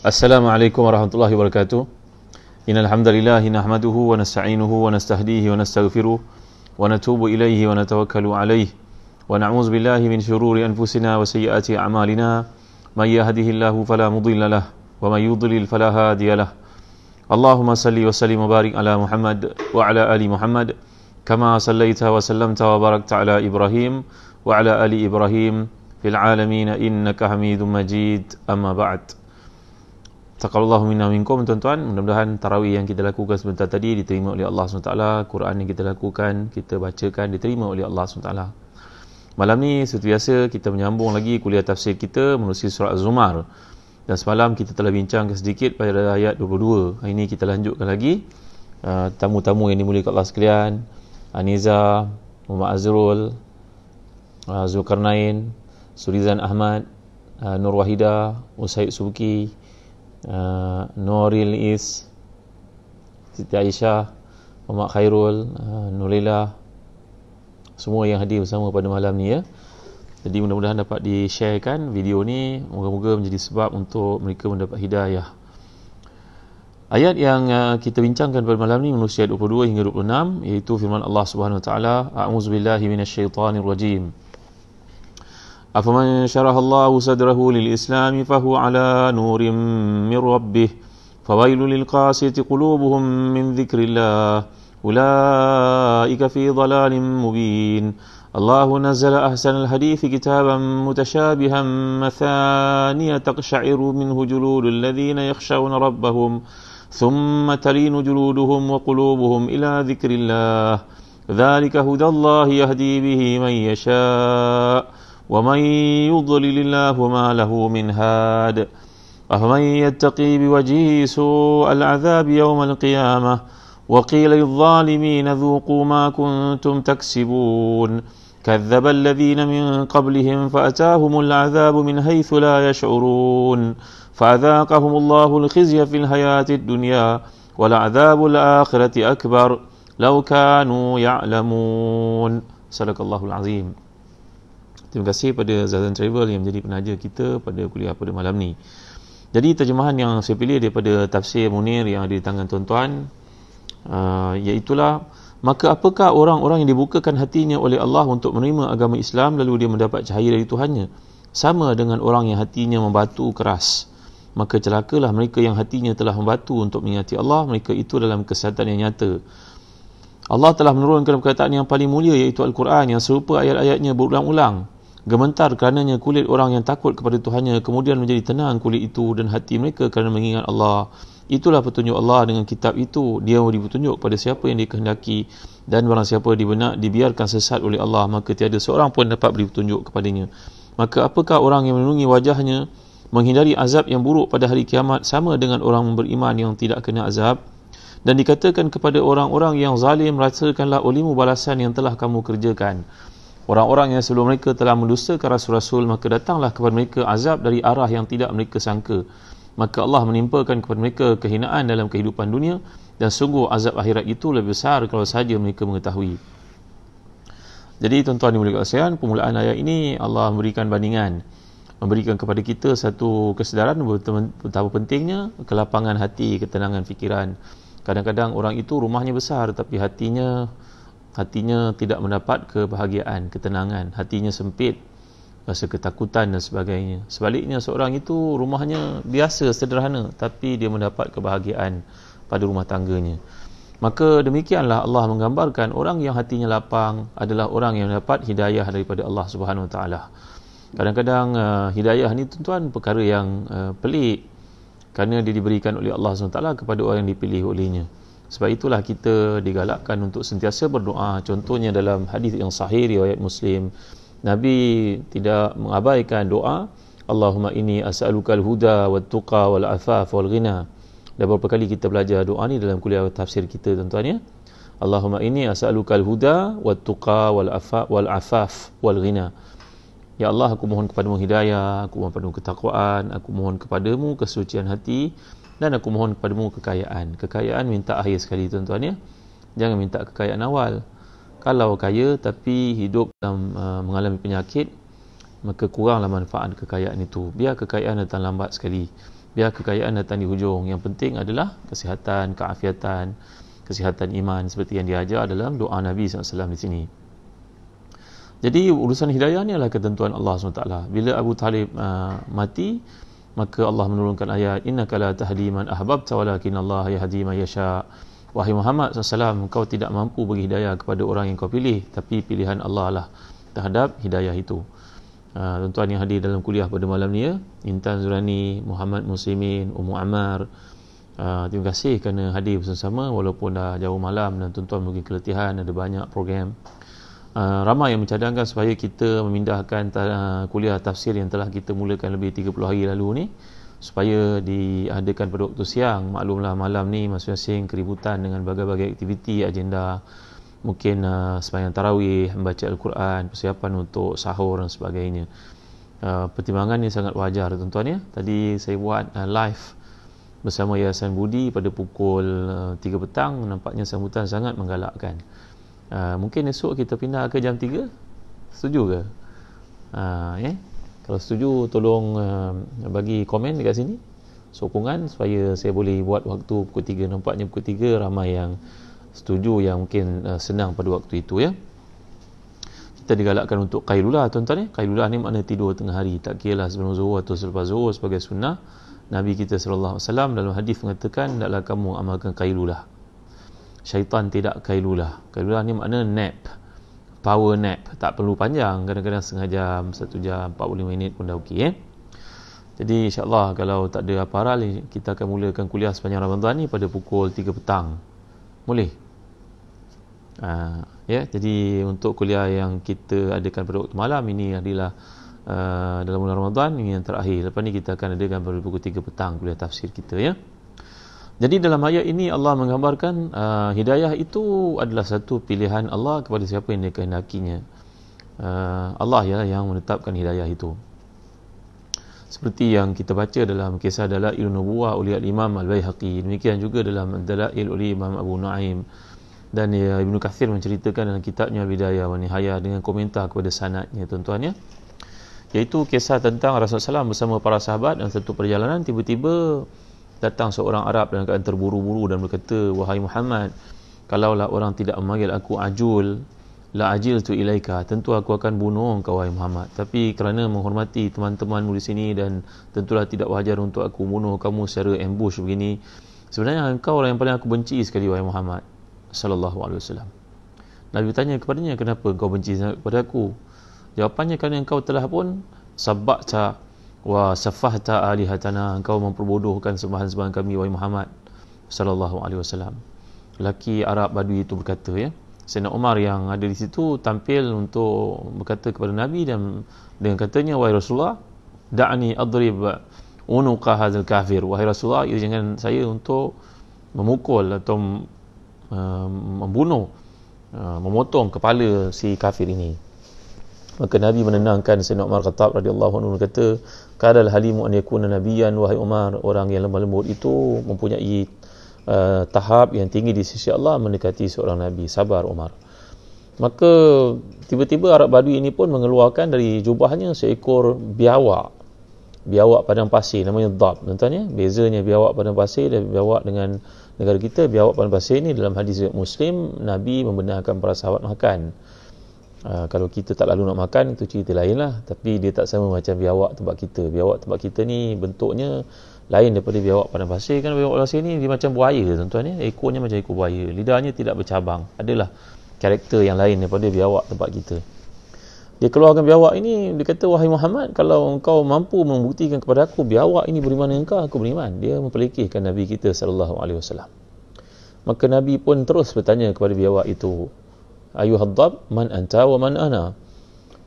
Assalamualaikum warahmatullahi wabarakatuh. Innal hamdalillah nahmaduhu wa nasta'inuhu wa nastahdihi wa nastaghfiruh wa natubu ilaihi wa natawakkalu alaihi wa na'udzu billahi min shururi anfusina wa sayyiati a'malina may yahdihillahu fala mudilla lahu wa may yudlil fala hadiya lahu. Allahumma salli wa sallim wa barik ala Muhammad wa ala ali Muhammad kama sallaita wa sallamta wa barakta ala Ibrahim wa ala ali Ibrahim fil alamin innaka Hamidum Majid. Amma ba'd. Taqabbalallahu minna minkum, tuan-tuan. Mudah-mudahan tarawih yang kita lakukan sebentar tadi diterima oleh Allah SWT. Quran yang kita lakukan, kita bacakan, diterima oleh Allah SWT. Malam ni seperti biasa kita menyambung lagi kuliah tafsir kita menerusi surah Az-Zumar. Dan semalam kita telah bincangkan sedikit pada ayat 22. Hari ini kita lanjutkan lagi. Tamu-tamu yang dimuliakan Allah sekalian, Aniza, Muhammad Azrul, Zulkarnain, Surizan Ahmad, Nur Wahida, Usaid Subki, Nuril Is, Siti Aisyah, Muhammad Khairul, Nurila, semua yang hadir bersama pada malam ni ya. Jadi mudah-mudahan dapat di-sharekan video ni, moga-moga menjadi sebab untuk mereka mendapat hidayah. Ayat yang kita bincangkan pada malam ni menerusi ayat 22 hingga 26, iaitu firman Allah Subhanahu wa taala, a'udzubillahi minasyaitonir rajim. أفمن شرح الله صدره للإسلام فهو على نور من ربه فويل للقاسية قلوبهم من ذكر الله أولئك في ضلال مبين الله نزل أحسن الحديث كتابا متشابها مثانية تقشعر منه جلود الذين يخشون ربهم ثم تلين جلودهم وقلوبهم إلى ذكر الله ذلك هدى الله يهدي به من يشاء ومن يضلل الله ما له من هاد أفمن يتقي بوجهه سوء العذاب يوم القيامة وقيل للظالمين ذوقوا ما كنتم تكسبون كذب الذين من قبلهم فأتاهم العذاب من حيث لا يشعرون فأذاقهم الله الخزي في الحياة الدنيا ولعذاب الآخرة أكبر لو كانوا يعلمون. صدق الله العظيم. Terima kasih pada Zazan Travel yang menjadi penaja kita pada kuliah pada malam ni. Jadi terjemahan yang saya pilih daripada tafsir Munir yang ada di tangan tuan-tuan, iaitulah, maka apakah orang-orang yang dibukakan hatinya oleh Allah untuk menerima agama Islam lalu dia mendapat cahaya dari Tuhannya, sama dengan orang yang hatinya membatu keras. Maka celakalah mereka yang hatinya telah membatu untuk mengingati Allah, mereka itu dalam kesesatan yang nyata. Allah telah menurunkan perkataan yang paling mulia, iaitu Al-Quran, yang serupa ayat-ayatnya berulang-ulang. Gementar kerananya kulit orang yang takut kepada Tuhannya, kemudian menjadi tenang kulit itu dan hati mereka kerana mengingat Allah. Itulah petunjuk Allah dengan kitab itu. Dia memberi petunjuk pada siapa yang dikehendaki, dan barang siapa dibiarkan sesat oleh Allah, maka tiada seorang pun dapat beri petunjuk kepadanya. Maka apakah orang yang melindungi wajahnya menghindari azab yang buruk pada hari kiamat sama dengan orang beriman yang tidak kena azab? Dan dikatakan kepada orang-orang yang zalim, rasakanlah olehmu balasan yang telah kamu kerjakan. Orang-orang yang sebelum mereka telah mendustakan rasul-rasul, maka datanglah kepada mereka azab dari arah yang tidak mereka sangka. Maka Allah menimpakan kepada mereka kehinaan dalam kehidupan dunia, dan sungguh azab akhirat itu lebih besar kalau sahaja mereka mengetahui. Jadi tuan-tuan dimuliakan sekalian, permulaan ayat ini Allah memberikan bandingan, memberikan kepada kita satu kesedaran betapa pentingnya kelapangan hati, ketenangan fikiran. Kadang-kadang orang itu rumahnya besar tapi hatinya tidak mendapat kebahagiaan, ketenangan, hatinya sempit, rasa ketakutan dan sebagainya. Sebaliknya, seorang itu rumahnya biasa, sederhana, tapi dia mendapat kebahagiaan pada rumah tangganya. Maka demikianlah Allah menggambarkan orang yang hatinya lapang adalah orang yang mendapat hidayah daripada Allah Subhanahu Wa Taala. Kadang-kadang hidayah ni tuan-tuan perkara yang pelik, kerana dia diberikan oleh Allah SWT kepada orang yang dipilih olehnya. Sebab itulah kita digalakkan untuk sentiasa berdoa. Contohnya dalam hadis yang sahih riwayat Muslim, Nabi tidak mengabaikan doa, Allahumma inni as'alukal huda wat tuqa wal afaf wal ghina. Dah berapa kali kita belajar doa ni dalam kuliah tafsir kita tuan-tuan ya. Allahumma inni as'alukal huda wat tuqa wal afaf wal ghina. Ya Allah, aku mohon kepadamu hidayah, aku mohon kepadamu ketakwaan, aku mohon kepadamu kesucian hati, dan aku mohon kepadamu kekayaan. Kekayaan minta akhir sekali tuan-tuan ya. Jangan minta kekayaan awal. Kalau kaya tapi hidup dalam mengalami penyakit, maka kuranglah manfaat kekayaan itu. Biar kekayaan datang lambat sekali. biar kekayaan datang di hujung. Yang penting adalah kesihatan, keafiatan, kesihatan iman seperti yang diajar dalam doa Nabi SAW di sini. Jadi urusan hidayah ni adalah ketentuan Allah SWT. Bila Abu Talib mati, maka Allah menurunkan ayat, innaka la tahdi man ahbabta walakin Allah yahdi man yasha. Wahai Muhammad SAW, kau tidak mampu beri hidayah kepada orang yang kau pilih, tapi pilihan Allah lah terhadap hidayah itu. Tuan-tuan yang hadir dalam kuliah pada malam ni ya, Intan Zurani, Muhammad Muslimin, Ummu Ammar, terima kasih kerana hadir bersama-sama walaupun dah jauh malam dan tuan-tuan mungkin keletihan, ada banyak program. Ramai yang mencadangkan supaya kita memindahkan kuliah tafsir yang telah kita mulakan lebih 30 hari lalu ni supaya diadakan pada waktu siang. Maklumlah malam ni masing-masing keributan dengan berbagai-bagai aktiviti, agenda, mungkin sembahyang tarawih, membaca Al-Quran, persiapan untuk sahur dan sebagainya. Pertimbangan ni sangat wajar tuan-tuan ya. Tadi saya buat live bersama Yayasan Budi pada pukul 3 petang, nampaknya sambutan sangat menggalakkan. Mungkin esok kita pindah ke jam 3. Setuju ke? Kalau setuju tolong bagi komen dekat sini sokongan supaya saya boleh buat waktu pukul 3. Nampaknya pukul 3 ramai yang setuju, yang mungkin senang pada waktu itu ya. Kita digalakkan untuk qailulah tuan-tuan ya. Qailulah ni makna tidur tengah hari, tak kiralah sebelum zuhur atau selepas zuhur sebagai sunnah. Nabi kita sallallahu alaihi wasallam dalam hadis mengatakan, hendaklah kamu amalkan qailulah. Syaitan tidak qailulah. Qailulah ni makna nap, power nap, tak perlu panjang, kadang-kadang setengah jam, 1 jam, 45 minit pun dah okey Jadi insya-Allah kalau tak ada apa hal, kita akan mulakan kuliah sepanjang Ramadan ni pada pukul 3 petang. Boleh? Jadi untuk kuliah yang kita adakan pada waktu malam ini adalah dalam bulan Ramadan ini yang terakhir. Lepas ni kita akan adakan pada pukul 3 petang kuliah tafsir kita ya. Jadi dalam ayat ini Allah menggambarkan hidayah itu adalah satu pilihan Allah kepada siapa yang dia kehendakinya. Allah ialah yang menetapkan hidayah itu. Seperti yang kita baca dalam kisah Dalailun Nubuwah oleh Imam Al-Baihaqi, demikian juga dalam Dalail oleh Imam Abu Nuaim, dan Ibnu Katsir menceritakan dalam kitabnya Bidayah wa Nihayah dengan komentar kepada sanadnya tuan-tuan ya. Iaitu kisah tentang Rasulullah SAW bersama para sahabat dalam satu perjalanan, tiba-tiba datang seorang Arab dalam keadaan terburu-buru dan berkata, wahai Muhammad, kalaulah orang tidak memanggil aku ajul, la ajiltu ilaika, tentu aku akan bunuh engkau wahai Muhammad. Tapi kerana menghormati teman-temanmu di sini dan tentulah tidak wajar untuk aku bunuh kamu secara ambush begini, sebenarnya engkau orang yang paling aku benci sekali wahai Muhammad sallallahu alaihi wasallam. Nabi bertanya kepadanya, kenapa engkau benci sangat kepada aku? Jawapannya, kerana engkau telah pun sabbata wa safahta alihatana, engkau memperbodohkan sembahan-sembahan kami wahai Muhammad sallallahu alaihi wasallam. Lelaki Arab Badui itu berkata ya. Sayyidina Umar yang ada di situ tampil untuk berkata kepada Nabi dan dengan katanya, wahai Rasulullah, da'ni adrib unuqa hadzal kafir. Wahai Rasulullah, izinkan saya untuk memukul atau membunuh, memotong kepala si kafir ini. Maka Nabi menenangkan Sayyidina Umar Khattab radhiyallahu anhu, kata, kadal halimu an yakuna nabiyyan, wahai Umar, orang yang lemah lembut itu mempunyai tahap yang tinggi di sisi Allah mendekati seorang Nabi. Sabar Umar. Maka tiba-tiba Arab Badui ini pun mengeluarkan dari jubahnya seekor biawak padang pasir, namanya dhab. Tuan-tuan ya, bezanya biawak padang pasir dan biawak dengan negara kita. Biawak padang pasir ini dalam hadis Muslim, Nabi membenarkan para sahabat makan. Kalau kita tak lalu nak makan, itu cerita lain lah. Tapi dia tak sama macam biawak tempat kita. Biawak tempat kita ni bentuknya lain daripada biawak padang pasir. Kan biawak padang pasir ni dia macam buaya tuan-tuan ya. Ekornya macam ekor buaya, lidahnya tidak bercabang. Adalah karakter yang lain daripada biawak tempat kita. Dia keluarkan biawak ini, dia kata, wahai Muhammad, kalau engkau mampu membuktikan kepada aku biawak ini beriman dengan engkau, aku beriman. Dia memperlekehkan Nabi kita sallallahu alaihi wasallam. Maka Nabi pun terus bertanya kepada biawak itu, ayuhadzab, man anta wa man ana.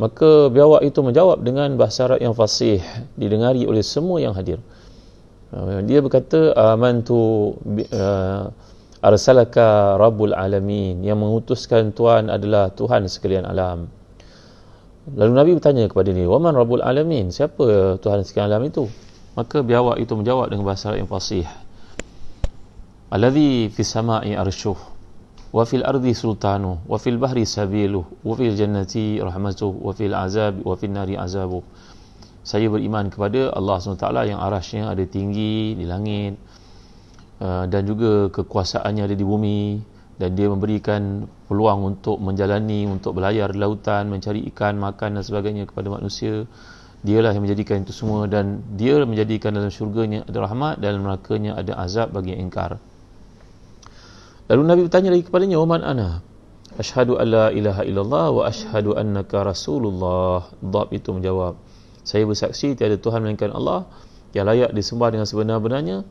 Maka biawak itu menjawab dengan bahasa Arab yang fasih, didengari oleh semua yang hadir. Dia berkata, amantu arsalaka rabbul alamin, yang mengutuskan Tuhan adalah Tuhan sekalian alam. Lalu Nabi bertanya kepada dia, waman rabbul alamin, siapa Tuhan sekalian alam itu? Maka biawak itu menjawab dengan bahasa Arab yang fasih, alladhi fis sama'i arshuh wa fil ardi sultanuh wa fil bahri sabiluh wa fil jannati rahmatuh wa fil azab wa fil nari azabuh. Saya beriman kepada Allah SWT yang arasy-Nya ada tinggi di langit, dan juga kekuasaannya ada di bumi, dan dia memberikan peluang untuk menjalani, untuk berlayar di lautan, mencari ikan, makan dan sebagainya kepada manusia. Dialah yang menjadikan itu semua, dan dia menjadikan dalam syurganya ada rahmat, dalam nerakanya ada azab bagi yang ingkar. Lalu Nabi bertanya lagi kepadanya, "Wa man ana?" "Asyhadu an la ilaha illallah wa asyhadu annaka rasulullah." Dhab itu menjawab, "Saya bersaksi tiada Tuhan melainkan Allah, yang layak disembah dengan sebenar-benarnya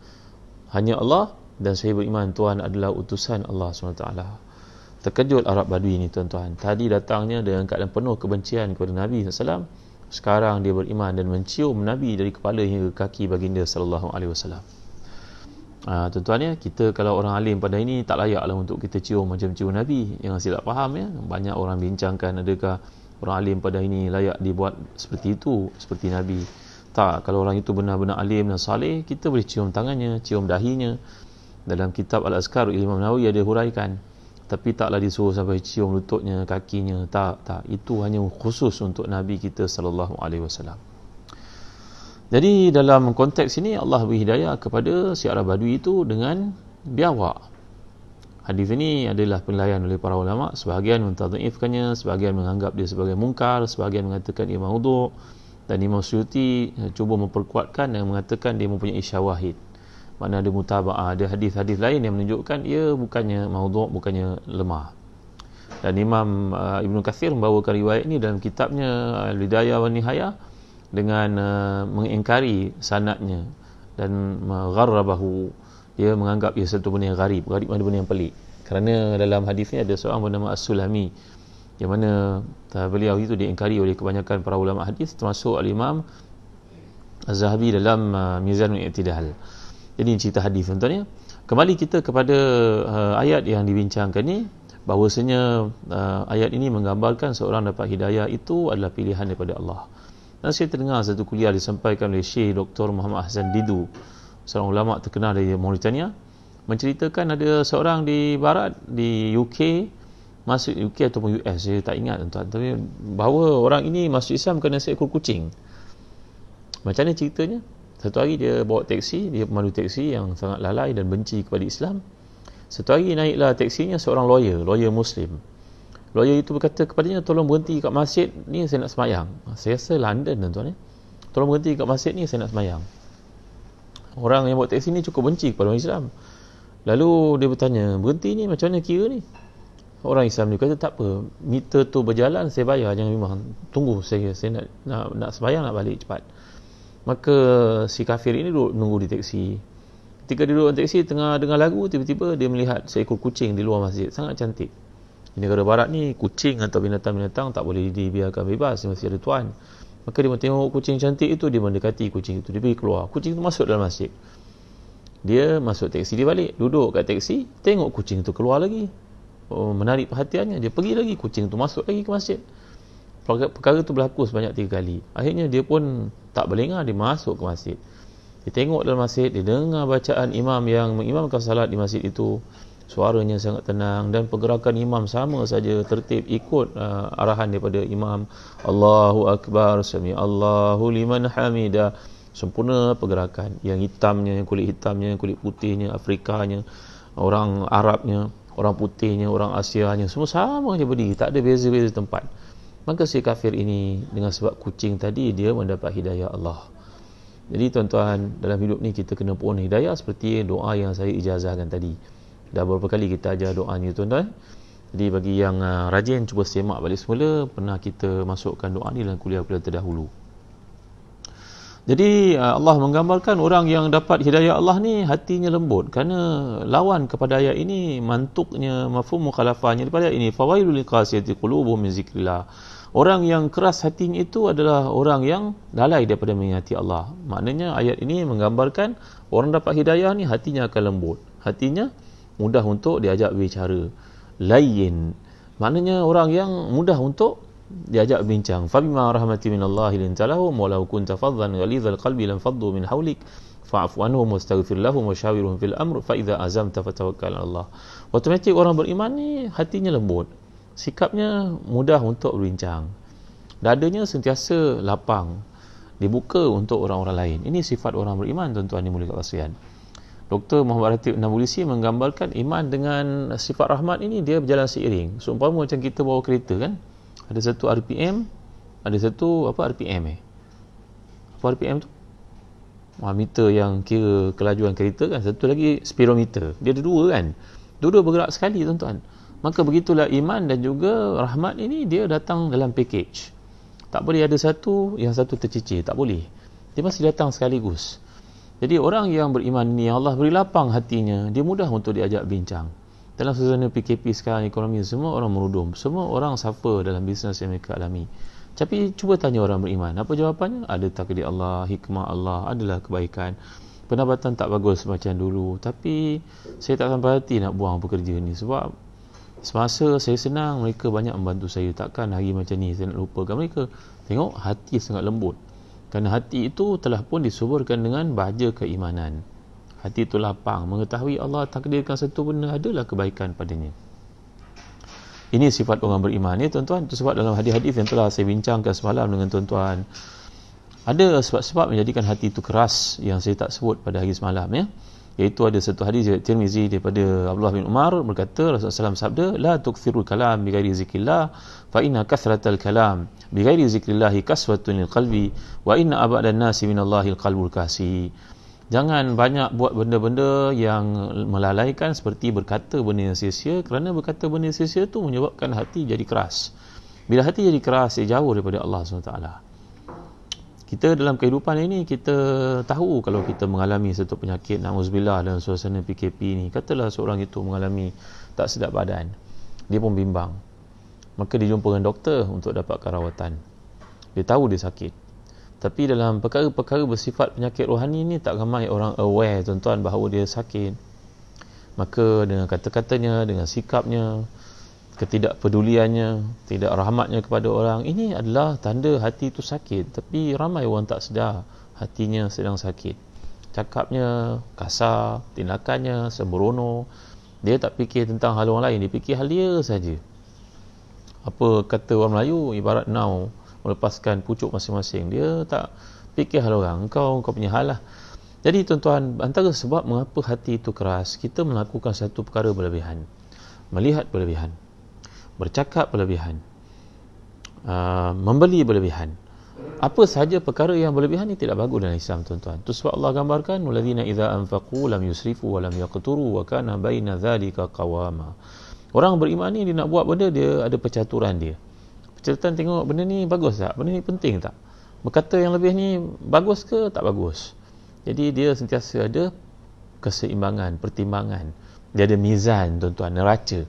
hanya Allah, dan saya beriman Tuhan adalah utusan Allah SWT." Terkejut Arab Badui ini, tuan-tuan. Tadi datangnya dengan keadaan penuh kebencian kepada Nabi SAW. Sekarang dia beriman dan mencium Nabi dari kepala hingga kaki baginda SAW. Tuan-tuan ya, kita kalau orang alim pada ini tak layaklah untuk kita cium macam cium Nabi. Yang silap faham ya, banyak orang bincangkan adakah orang alim pada ini layak dibuat seperti itu, seperti Nabi. Tak, kalau orang itu benar-benar alim dan saleh, kita boleh cium tangannya, cium dahinya. Dalam kitab Al-Azkar Imam Nawawi ada huraikan, tapi taklah disuruh sampai cium lututnya, kakinya. Tak, itu hanya khusus untuk Nabi kita sallallahu alaihi wasallam. Jadi dalam konteks ini Allah beri hidayah kepada si Arab Badui itu dengan biawak. Hadis ini adalah penilaian oleh para ulama, sebahagian mentadhifkannya, sebahagian menganggap dia sebagai mungkar, sebahagian mengatakan ia maudhu', dan Imam Suyuti cuba memperkuatkan dan mengatakan dia mempunyai syawahid. Makna ada mutaba'ah, ada hadis-hadis lain yang menunjukkan ia bukannya maudhu', bukannya lemah. Dan Imam Ibn Katsir membawakan riwayat ini dalam kitabnya Al-Bidayah wa Nihayah dengan mengingkari sanadnya dan gharrabahu. Dia menganggap ia satu benda yang gharib. Gharib ada benda yang pelik. Kerana dalam hadis ni ada seorang bernama As-Sulami, yang mana beliau itu diingkari oleh kebanyakan para ulama hadis, termasuk Al-Imam Az-Zahabi dalam Mizanul I'tidal. Jadi cerita hadis, tuan-tuan ya. Kembali kita kepada ayat yang dibincangkan ni, bahawasanya ayat ini menggambarkan seorang dapat hidayah itu adalah pilihan daripada Allah. Dan saya terdengar satu kuliah disampaikan oleh Syekh Dr. Muhammad Hassan Didu, seorang ulama terkenal dari Mauritania, menceritakan ada seorang di barat, di UK, masuk UK ataupun US, saya tak ingat tuan-tuan, tapi bahawa orang ini masuk Islam kerana seekor kucing. Macam mana ceritanya? Satu hari dia bawa teksi, dia pemandu teksi yang sangat lalai dan benci kepada Islam. Satu hari naiklah teksinya seorang lawyer Muslim. Lawyer itu berkata kepadanya, "Tolong berhenti kat masjid ni, saya nak semayang." Saya rasa London, tuan-tuan ya. "Tolong berhenti kat masjid ni, saya nak semayang." Orang yang bawa teksi ni cukup benci kepada orang Islam. Lalu dia bertanya, "Berhenti ni macam mana kira ni?" Orang Islam dia kata, "Tak apa, meter tu berjalan, saya bayar, jangan memang tunggu saya nak semayang, nak balik cepat." Maka si kafir ini duduk menunggu di teksi. Ketika dia duduk di teksi, tengah dengar lagu, tiba-tiba dia melihat seekor kucing di luar masjid, sangat cantik. Di negara barat ni, kucing atau binatang-binatang tak boleh dibiarkan bebas, dia mesti ada tuan. Maka dia tengok kucing cantik itu, dia mendekati kucing itu, dia pergi keluar. Kucing itu masuk dalam masjid. Dia masuk teksi, dia balik, duduk kat teksi, tengok kucing itu keluar lagi. Menarik perhatiannya, dia pergi lagi, kucing itu masuk lagi ke masjid. Perkara itu berlaku sebanyak 3 kali. Akhirnya dia pun tak berlengah, dia masuk ke masjid. Dia tengok dalam masjid, dia dengar bacaan imam yang mengimamkan salat di masjid itu. Suaranya sangat tenang dan pergerakan imam sama saja, tertib, ikut arahan daripada imam. Allahu Akbar, Sami Allahu liman hamidah. Sempurna pergerakan. Yang hitamnya, yang kulit hitamnya, yang kulit putihnya, Afrikanya, orang Arabnya, orang putihnya, orang Asianya, semua sama je berdiri, tak ada beza-beza tempat. Maka si kafir ini dengan sebab kucing tadi, dia mendapat hidayah Allah. Jadi tuan-tuan, dalam hidup ni kita kena pohon hidayah seperti doa yang saya ijazahkan tadi. Dah beberapa kali kita ajar doa ni, tuan-tuan. Jadi bagi yang rajin, cuba semak balik semula. Pernah kita masukkan doa ni dalam kuliah-kuliah terdahulu. Jadi Allah menggambarkan orang yang dapat hidayah Allah ni hatinya lembut. Kerana lawan kepada ayat ini, mantuknya, mafhum mukhalafahnya daripada ayat ini, fawailul liqasiyati qulubuhum min zikrillah. Orang yang keras hatinya itu adalah orang yang lalai daripada mengingati Allah. Maknanya ayat ini menggambarkan orang dapat hidayah ni hatinya akan lembut. Hatinya mudah untuk diajak berbicara. Layyin, maknanya orang yang mudah untuk diajak bincang. Fabima rahmati minallahi lintalahum walau kunta faddan ghalizal qalbi lam faddu min hawlik fa'fu anhum wastaghfir lahum washawirhum fil amr fa idza azamta fatawakkal 'ala Allah. Automatik orang beriman ni hatinya lembut, sikapnya mudah untuk berbincang, dadanya sentiasa lapang, dibuka untuk orang-orang lain. Ini sifat orang beriman, tuan-tuan dimuliakan Allah sekalian. Dr. Muhammad Ratib Nabulsi menggambarkan iman dengan sifat rahmat ini dia berjalan seiring. Seumpama macam kita bawa kereta kan, ada satu RPM, ada satu RPM apa RPM tu? Meter yang kira kelajuan kereta kan, satu lagi speedometer. Dia ada dua kan, dua-dua bergerak sekali, tuan-tuan. Maka begitulah iman dan juga rahmat ini, dia datang dalam package. Tak boleh ada satu yang satu tercicir, tak boleh. Dia mesti datang sekaligus. Jadi orang yang beriman ni, Allah beri lapang hatinya, dia mudah untuk diajak bincang. Dalam suasana PKP sekarang, ekonomi, semua orang merudum, semua orang suffer dalam bisnes yang mereka alami. Tapi cuba tanya orang beriman, apa jawapannya? Ada takdir Allah, hikmah Allah, adalah kebaikan. Pendapatan tak bagus macam dulu, tapi saya tak sampai hati nak buang pekerja ni, sebab semasa saya senang, mereka banyak membantu saya. Takkan hari macam ni saya nak lupakan mereka. Tengok, hati sangat lembut. Kerana hati itu telah pun disuburkan dengan bahagia keimanan. Hati itu lapang, mengetahui Allah takdirkan satu benda, adalah kebaikan padanya. Ini sifat orang beriman ni, tuan-tuan. Itu sebab dalam hadis-hadis yang telah saya bincangkan semalam dengan tuan-tuan, ada sebab-sebab menjadikan hati itu keras yang saya tak sebut pada hari semalam, ya. Iaitu ada satu hadis riwayat Tirmizi daripada Abdullah bin Umar, berkata Rasulullah SAW sabda, la tukthirul kalam bi ghairi zikrillah fa inna kathratal kalam bi ghairi zikrillah kaswatun lil qalbi wa inna abadan nasi minallahil qalbul kasi. Jangan banyak buat benda-benda yang melalaikan, seperti berkata benda yang sia-sia, kerana berkata benda yang sia-sia itu menyebabkan hati jadi keras. Bila hati jadi keras, dia jauh daripada Allah SWT. Kita dalam kehidupan ini, kita tahu kalau kita mengalami satu penyakit, na'udzubillah, dalam suasana PKP ni, katalah seorang itu mengalami tak sedap badan, dia pun bimbang, maka dia jumpa dengan doktor untuk dapatkan rawatan. Dia tahu dia sakit, tapi dalam perkara-perkara bersifat penyakit rohani ni, tak ramai orang aware, tuan-tuan, bahawa dia sakit. Maka dengan kata-katanya, dengan sikapnya, ketidakpeduliannya, tidak rahmatnya kepada orang, ini adalah tanda hati itu sakit. Tapi ramai orang tak sedar hatinya sedang sakit. Cakapnya kasar, tindakannya sembrono, dia tak fikir tentang hal orang lain, dia fikir hal dia saja. Apa kata orang Melayu, ibarat nau melepaskan pucuk masing-masing, dia tak fikir hal orang. Kau punya hal lah. Jadi tuan-tuan, antara sebab mengapa hati itu keras, kita melakukan satu perkara berlebihan, melihat berlebihan, bercakap berlebihan, membeli berlebihan. Apa sahaja perkara yang berlebihan ini tidak bagus dalam Islam, tuan-tuan. Itu sebab Allah gambarkan, walladzina idza anfaqu lam yusrifu wa lam yaqturu wa kana baina dzalika qawama. Orang beriman ni, dia nak buat benda, dia ada percaturan dia. Percaturan, tengok benda ni bagus tak? Benda ni penting tak? Berkata yang lebih ni bagus ke tak bagus? Jadi dia sentiasa ada keseimbangan, pertimbangan. Dia ada mizan, tuan-tuan, neraca.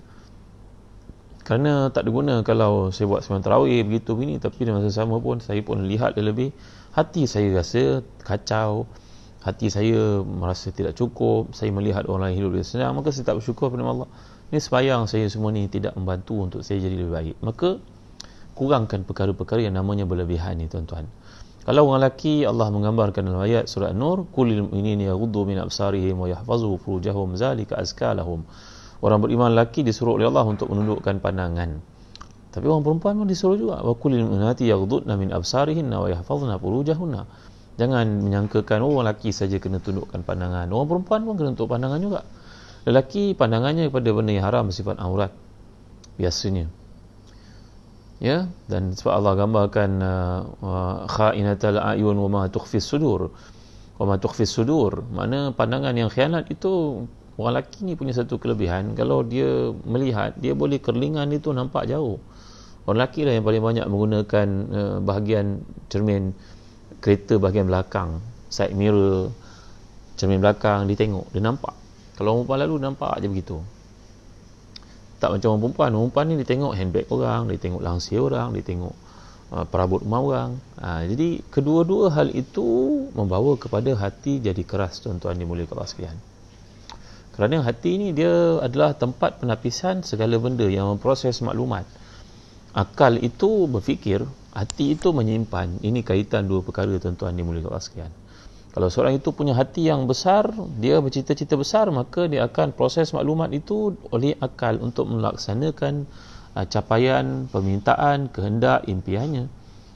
Kerana tak ada guna kalau saya buat sembahyang tarawih begitu begini, tapi dalam masa sama pun saya pun lihat dia lebih, hati saya rasa kacau, hati saya merasa tidak cukup, saya melihat orang lain hidup dia senang, maka saya tak bersyukur kepada Allah. Ini sembahyang saya semua ni tidak membantu untuk saya jadi lebih baik. Maka kurangkan perkara-perkara yang namanya berlebihan ni, tuan-tuan. Kalau orang lelaki, Allah menggambarkan dalam ayat surah An-Nur, qulil mu'minina yaghuddu min absarihim wa yahfazu furujahum zalika azka lahum. Orang beriman lelaki disuruh oleh Allah untuk menundukkan pandangan. Tapi orang perempuan pun disuruh juga. Wa qulil mu'minati yaghuddna min absarihinna wa yahfazna furujahunna. Jangan menyangkakan orang lelaki saja kena tundukkan pandangan. Orang perempuan pun kena tunduk pandangan juga. Lelaki pandangannya kepada benda yang haram bersifat aurat biasanya. Ya, dan sebab Allah gambarkan kha'inatal a'yun wa ma tukhfis sudur. Wa ma tukhfis sudur, makna pandangan yang khianat itu. Orang lelaki ni punya satu kelebihan, kalau dia melihat, dia boleh kerlingan itu nampak jauh. Orang lelaki lah yang paling banyak menggunakan bahagian cermin kereta bahagian belakang, side mirror, cermin belakang, dia tengok, dia nampak. Kalau orang perempuan lalu nampak je begitu. Tak macam orang perempuan ni dia tengok handbag orang, dia tengok langsir orang, dia tengok perabot rumah orang. Jadi kedua-dua hal itu membawa kepada hati jadi keras, tuan-tuan dimuliakan Allah sekalian. Kerana hati ni dia adalah tempat penapisan segala benda yang memproses maklumat. Akal itu berfikir, hati itu menyimpan. Ini kaitan dua perkara, tuan-tuan dimuliakan Allah sekalian. Kalau seorang itu punya hati yang besar, dia bercita-cita besar, maka dia akan proses maklumat itu oleh akal untuk melaksanakan capaian, permintaan, kehendak, impiannya.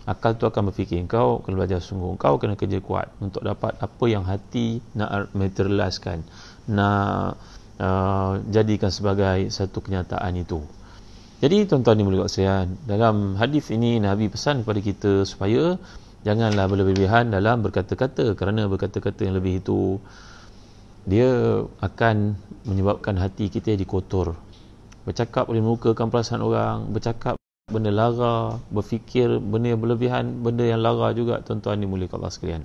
Akal tu akan berfikir, kau kena belajar sungguh, kau kena kerja kuat untuk dapat apa yang hati nak materialiskan, nak jadikan sebagai satu kenyataan itu. Jadi tuan-tuan dimuliakan sekalian, dalam hadis ini Nabi pesan kepada kita supaya janganlah berlebihan dalam berkata-kata, kerana berkata-kata yang lebih itu dia akan menyebabkan hati kita jadi kotor. Bercakap boleh melukakan perasaan orang, bercakap benda lara, berfikir benda yang berlebihan, benda yang lara juga, tuan-tuan dimuliakan Allah sekalian.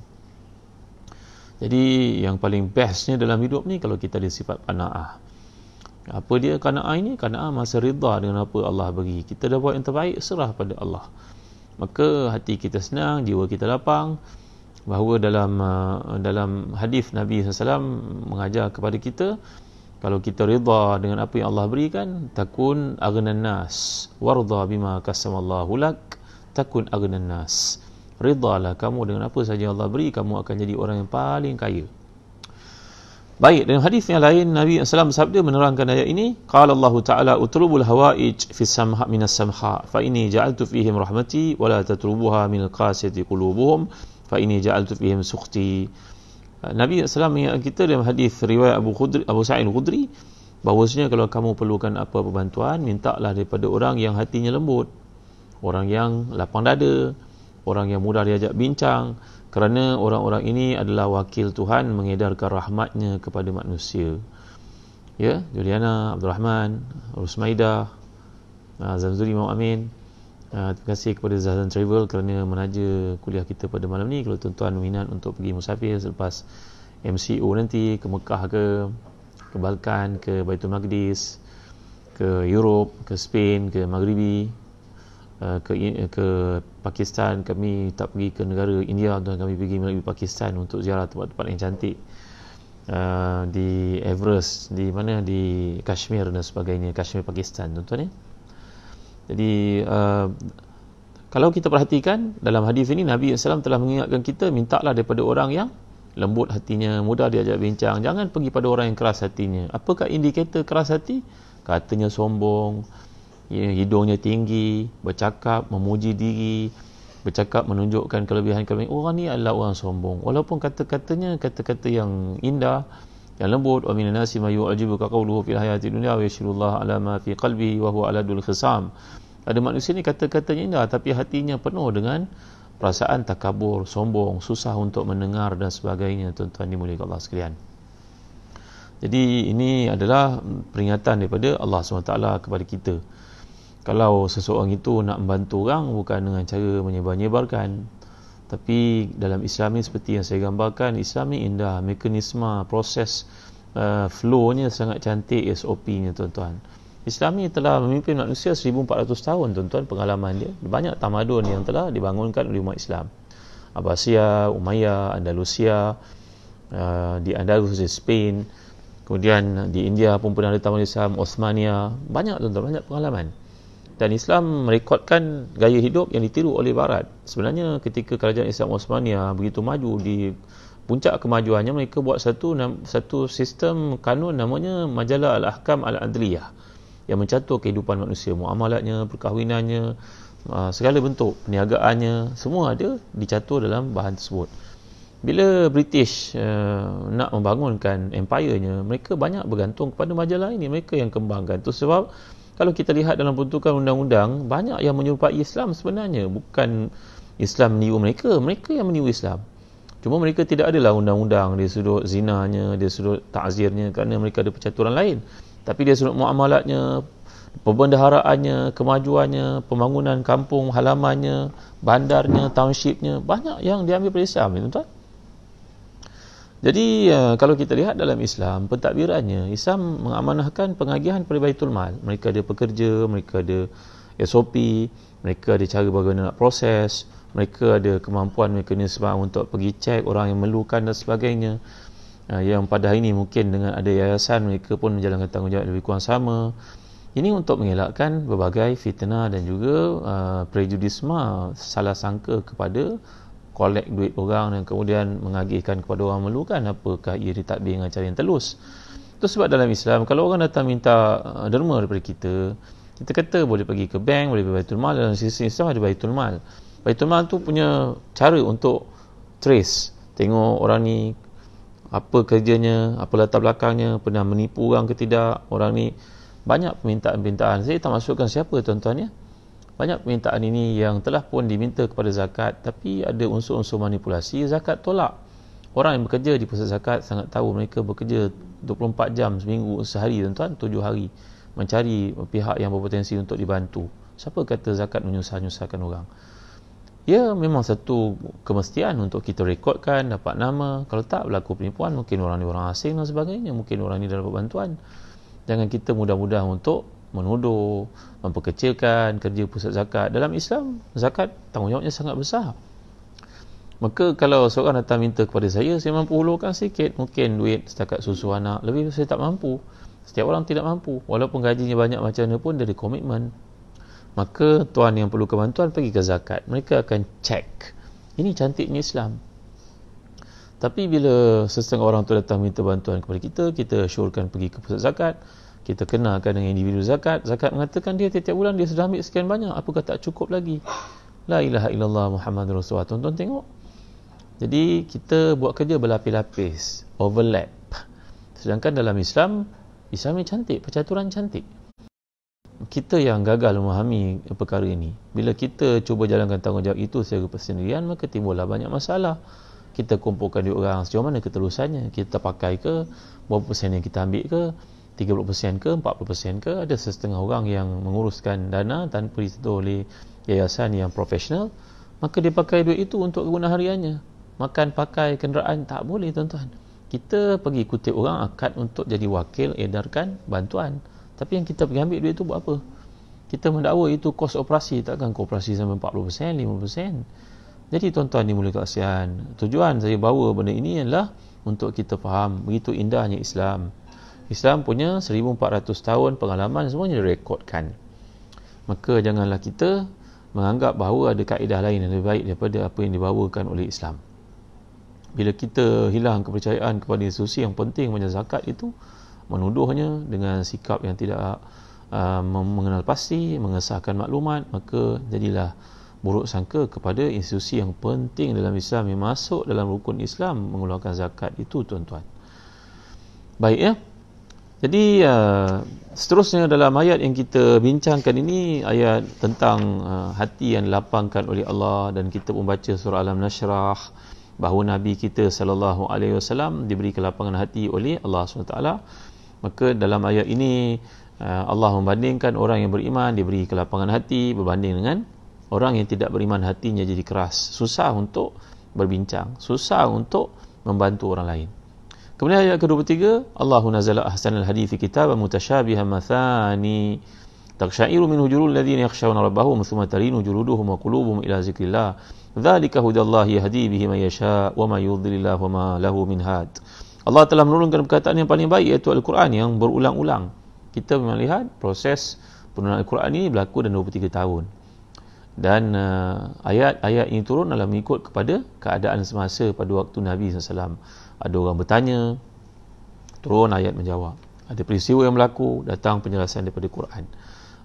Jadi yang paling bestnya dalam hidup ni kalau kita ada sifat qanaah. Apa dia qanaah ini? Qanaah masa rida dengan apa Allah bagi. Kita dah buat yang terbaik, serah pada Allah. Maka hati kita senang, jiwa kita lapang. Bahawa dalam hadis Nabi SAW mengajar kepada kita, kalau kita rida dengan apa yang Allah berikan, takun aghnan nas warda bima qasamallahu lak takun aghnan nas. Ridalah kamu dengan apa saja Allah beri, kamu akan jadi orang yang paling kaya. Baik, dalam hadis yang lain Nabi SAW bersabda menerangkan ayat ini, qala Allah Ta'ala utrubul hawaij fi samha minas samha fa inni ja'altu fihim rahmati wa la tatrubuha minal qasiyati qulubuhum fa inni ja'altu fihim sukhti. Nabi SAW mengingatkan kita dalam hadis riwayat Abu Sa'id Al-Khudri, bahawasanya kalau kamu perlukan apa-apa bantuan, mintalah daripada orang yang hatinya lembut, orang yang lapang dada, orang yang mudah diajak bincang, kerana orang-orang ini adalah wakil Tuhan mengedarkan rahmatnya kepada manusia. Ya, Juliana, Abdul Rahman, Rusmaidah, Zamzuri Muhammad Amin. Terima kasih kepada Zahzan Travel kerana menaja kuliah kita pada malam ni. Kalau tuan-tuan minat untuk pergi musafir selepas MCO nanti, ke Mekah ke Balkan, ke Baitul Maqdis, ke Europe, ke Spain, ke Maghribi, ke Pakistan, kami tak pergi ke negara India, dan kami pergi melalui Pakistan untuk ziarah tempat-tempat yang cantik, di Everest, di mana, di Kashmir dan sebagainya, Kashmir Pakistan, tuan-tuan ya. Jadi kalau kita perhatikan dalam hadis ini, Nabi SAW telah mengingatkan kita, mintalah daripada orang yang lembut hatinya, mudah diajak bincang. Jangan pergi pada orang yang keras hatinya. Apakah indikator keras hati? Katanya sombong, hidungnya tinggi, bercakap memuji diri, bercakap menunjukkan kelebihan-kelebihan. Orang ni adalah orang sombong, walaupun kata-katanya kata-kata yang indah, yang lembut. Wa minan nasi may yu'jibuka qawluhu fil hayati dunya wa yashhadullahu ala ma fi qalbihi wa huwa aladul khisam. Ada manusia ni kata-katanya indah tapi hatinya penuh dengan perasaan takabur, sombong, susah untuk mendengar dan sebagainya, tuan-tuan dimuliakan Allah sekalian. Jadi ini adalah peringatan daripada Allah SWT kepada kita. Kalau seseorang itu nak membantu orang, bukan dengan cara menyebar-nyebarkan, tapi dalam Islam ni seperti yang saya gambarkan, Islam ni indah, mekanisme, proses, flow-nya sangat cantik, SOP-nya, tuan-tuan. Islam ni telah memimpin manusia 1400 tahun, tuan-tuan, pengalaman dia. Banyak tamadun yang telah dibangunkan oleh umat Islam. Abbasiyah, Umayyah, Andalusia, di Andalus, di Spain, kemudian di India pun pernah ada tamadun Islam, Osmania, banyak, tuan-tuan, banyak pengalaman. Dan Islam merekodkan gaya hidup yang ditiru oleh Barat. Sebenarnya ketika kerajaan Islam Osmania begitu maju, di puncak kemajuannya, mereka buat satu sistem kanun namanya Majalah Al-Ahkam Al-Adliyah, yang mencatur kehidupan manusia, muamalatnya, perkahwinannya, segala bentuk perniagaannya, semua ada dicatur dalam bahan tersebut. Bila British nak membangunkan empire-nya, mereka banyak bergantung kepada majalah ini, mereka yang kembangkan. Itu sebab kalau kita lihat dalam bentukan undang-undang, banyak yang menyerupai Islam sebenarnya. Bukan Islam meniru mereka, mereka yang meniru Islam. Cuma mereka tidak adalah undang-undang dari sudut zinanya, dari sudut ta'zirnya, kerana mereka ada percaturan lain. Tapi dari sudut muamalatnya, pembendaharaannya, kemajuannya, pembangunan kampung halamannya, bandarnya, townshipnya, banyak yang diambil dari Islam, tuan-tuan. Jadi kalau kita lihat dalam Islam, pentadbirannya, Islam mengamanahkan pengagihan pada Baitul Mal. Mereka ada pekerja, mereka ada SOP, mereka ada cara bagaimana nak proses, mereka ada kemampuan mekanisme untuk pergi cek orang yang memerlukan dan sebagainya. Yang pada hari ini mungkin dengan ada yayasan, mereka pun menjalankan tanggungjawab lebih kurang sama. Ini untuk mengelakkan berbagai fitnah dan juga prejudisme, salah sangka kepada collect duit orang dan kemudian mengagihkan kepada orang memerlukan. Apakah ia ditadbir dengan cara yang telus? Itu sebab dalam Islam, kalau orang datang minta derma daripada kita, kita kata boleh pergi ke bank, boleh pergi Baitul Mal. Dalam sistem Islam ada Baitul Mal. Baitul Mal tu punya cara untuk trace, tengok orang ni apa kerjanya, apa latar belakangnya, pernah menipu orang ke tidak, orang ni. Banyak permintaan-permintaan. Saya tak masukkan siapa tuan-tuan ya. Banyak permintaan ini yang telah pun diminta kepada zakat, tapi ada unsur-unsur manipulasi, zakat tolak. Orang yang bekerja di pusat zakat sangat tahu, mereka bekerja 24 jam seminggu, sehari tuan-tuan, 7 hari mencari pihak yang berpotensi untuk dibantu. Siapa kata zakat menyusah-nyusahkan orang? Ya, memang satu kemestian untuk kita rekodkan, dapat nama. Kalau tak berlaku penipuan, mungkin orang ni orang asing dan sebagainya, mungkin orang ni dah dapat bantuan. Jangan kita mudah-mudah untuk menuduh, memperkecilkan kerja pusat zakat. Dalam Islam, zakat tanggungjawabnya sangat besar. Maka kalau seorang datang minta kepada saya mampu hulurkan sikit, mungkin duit setakat susu anak, lebih saya tak mampu. Setiap orang tidak mampu, walaupun gajinya banyak macam mana pun, dia ada komitmen. Maka tuan yang perlu bantuan pergi ke zakat, mereka akan cek. Ini cantiknya Islam. Tapi bila sesetengah orang tu datang minta bantuan kepada kita, kita syorkan pergi ke pusat zakat, kita kenalkan dengan individu zakat. Zakat mengatakan dia tiap-tiap bulan dia sudah ambil sekian banyak, apakah tak cukup lagi? La ilaha illallah Muhammadur Rasulullah. Tonton tengok. Jadi kita buat kerja berlapis-lapis, overlap. Sedangkan dalam Islam ni cantik, percaturan cantik. Kita yang gagal memahami perkara ini. Bila kita cuba jalankan tanggungjawab itu secara persendirian, maka timbullah banyak masalah. Kita kumpulkan duit orang, sejauh mana keterusannya, kita pakai ke, berapa persen yang kita ambil ke, 30% ke, 40% ke. Ada setengah orang yang menguruskan dana tanpa disentuh oleh yayasan yang profesional, maka dia pakai duit itu untuk kegunaan hariannya. Makan, pakai, kenderaan, tak boleh tuan-tuan. Kita pergi kutip orang akad untuk jadi wakil edarkan bantuan, tapi yang kita pergi ambil duit itu buat apa? Kita mendakwa itu kos operasi, takkan kooperasi sampai 40%, 5%. Jadi tuan-tuan dimulakan kasihan. Tujuan saya bawa benda ini adalah untuk kita faham begitu indahnya Islam. Islam punya 1400 tahun pengalaman, semuanya direkodkan. Maka janganlah kita menganggap bahawa ada kaedah lain yang lebih baik daripada apa yang dibawakan oleh Islam. Bila kita hilang kepercayaan kepada institusi yang penting macam zakat itu, menuduhnya dengan sikap yang tidak mengenal pasti, mengesahkan maklumat, maka jadilah buruk sangka kepada institusi yang penting dalam Islam, yang masuk dalam rukun Islam, mengeluarkan zakat itu tuan-tuan. Baik ya. Jadi seterusnya dalam ayat yang kita bincangkan ini, ayat tentang hati yang dilapangkan oleh Allah, dan kita membaca surah Alam Nashrah bahawa Nabi kita sallallahu alaihi wasallam diberi kelapangan hati oleh Allah SWT. Maka dalam ayat ini Allah membandingkan orang yang beriman diberi kelapangan hati berbanding dengan orang yang tidak beriman, hatinya jadi keras, susah untuk berbincang, susah untuk membantu orang lain. Kemudian ayat ke-23, Allahu nazala ahsanal hadithi kitaban mutasyabihan mathani taqsha'iru minhu juludul ladzina yakhshawna rabbahum thumma talinu juluduhum wa qulubuhum ila zikrillah dzalika hudallahi yahdi bihi man yasha' wa may yudlilillahu wa ma lahu min had. Allah telah menurunkan perkataan yang paling baik, iaitu Al-Quran yang berulang-ulang. Kita melihat proses penurunan Al-Quran ini berlaku dalam 23 tahun. Dan ayat-ayat ini turun dalam mengikut kepada keadaan semasa pada waktu Nabi SAW. Ada orang bertanya, turun ayat menjawab. Ada peristiwa yang berlaku, datang penjelasan daripada Quran.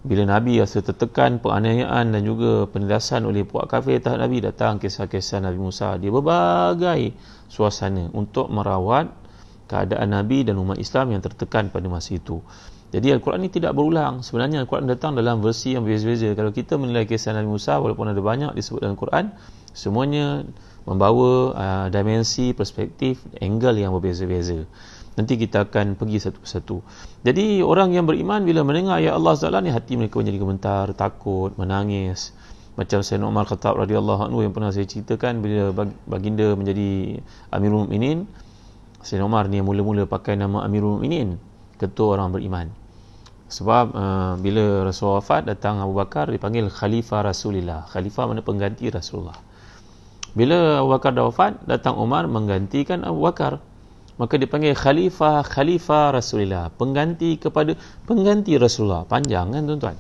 Bila Nabi rasa tertekan, penganiayaan dan juga penindasan oleh puak kafir terhadap Nabi, datang kisah-kisah Nabi Musa. Dia berbagai suasana untuk merawat keadaan Nabi dan umat Islam yang tertekan pada masa itu. Jadi Al-Quran ini tidak berulang. Sebenarnya Al-Quran datang dalam versi yang berbeza-beza. Kalau kita menilai kisah Nabi Musa, walaupun ada banyak disebut dalam Al-Quran, semuanya membawa dimensi, perspektif, angle yang berbeza-beza. Nanti kita akan pergi satu persatu. Jadi orang yang beriman bila mendengar ayat Allah SWT ni, hati mereka menjadi gemetar, takut, menangis. Macam Sayyidina Umar Khattab radhiyallahu anhu yang pernah saya ceritakan, bila baginda menjadi Amirul Mukminin, Sayyidina Umar ni yang mula-mula pakai nama Amirul Mukminin, ketua orang beriman. Sebab bila Rasulullah wafat, datang Abu Bakar dipanggil Khalifah Rasulullah. Khalifah mana pengganti Rasulullah. Bila Abu Bakar dah wafat, datang Umar menggantikan Abu Bakar. Maka dipanggil Khalifah Rasulullah, pengganti kepada pengganti Rasulullah. Panjang kan tuan-tuan.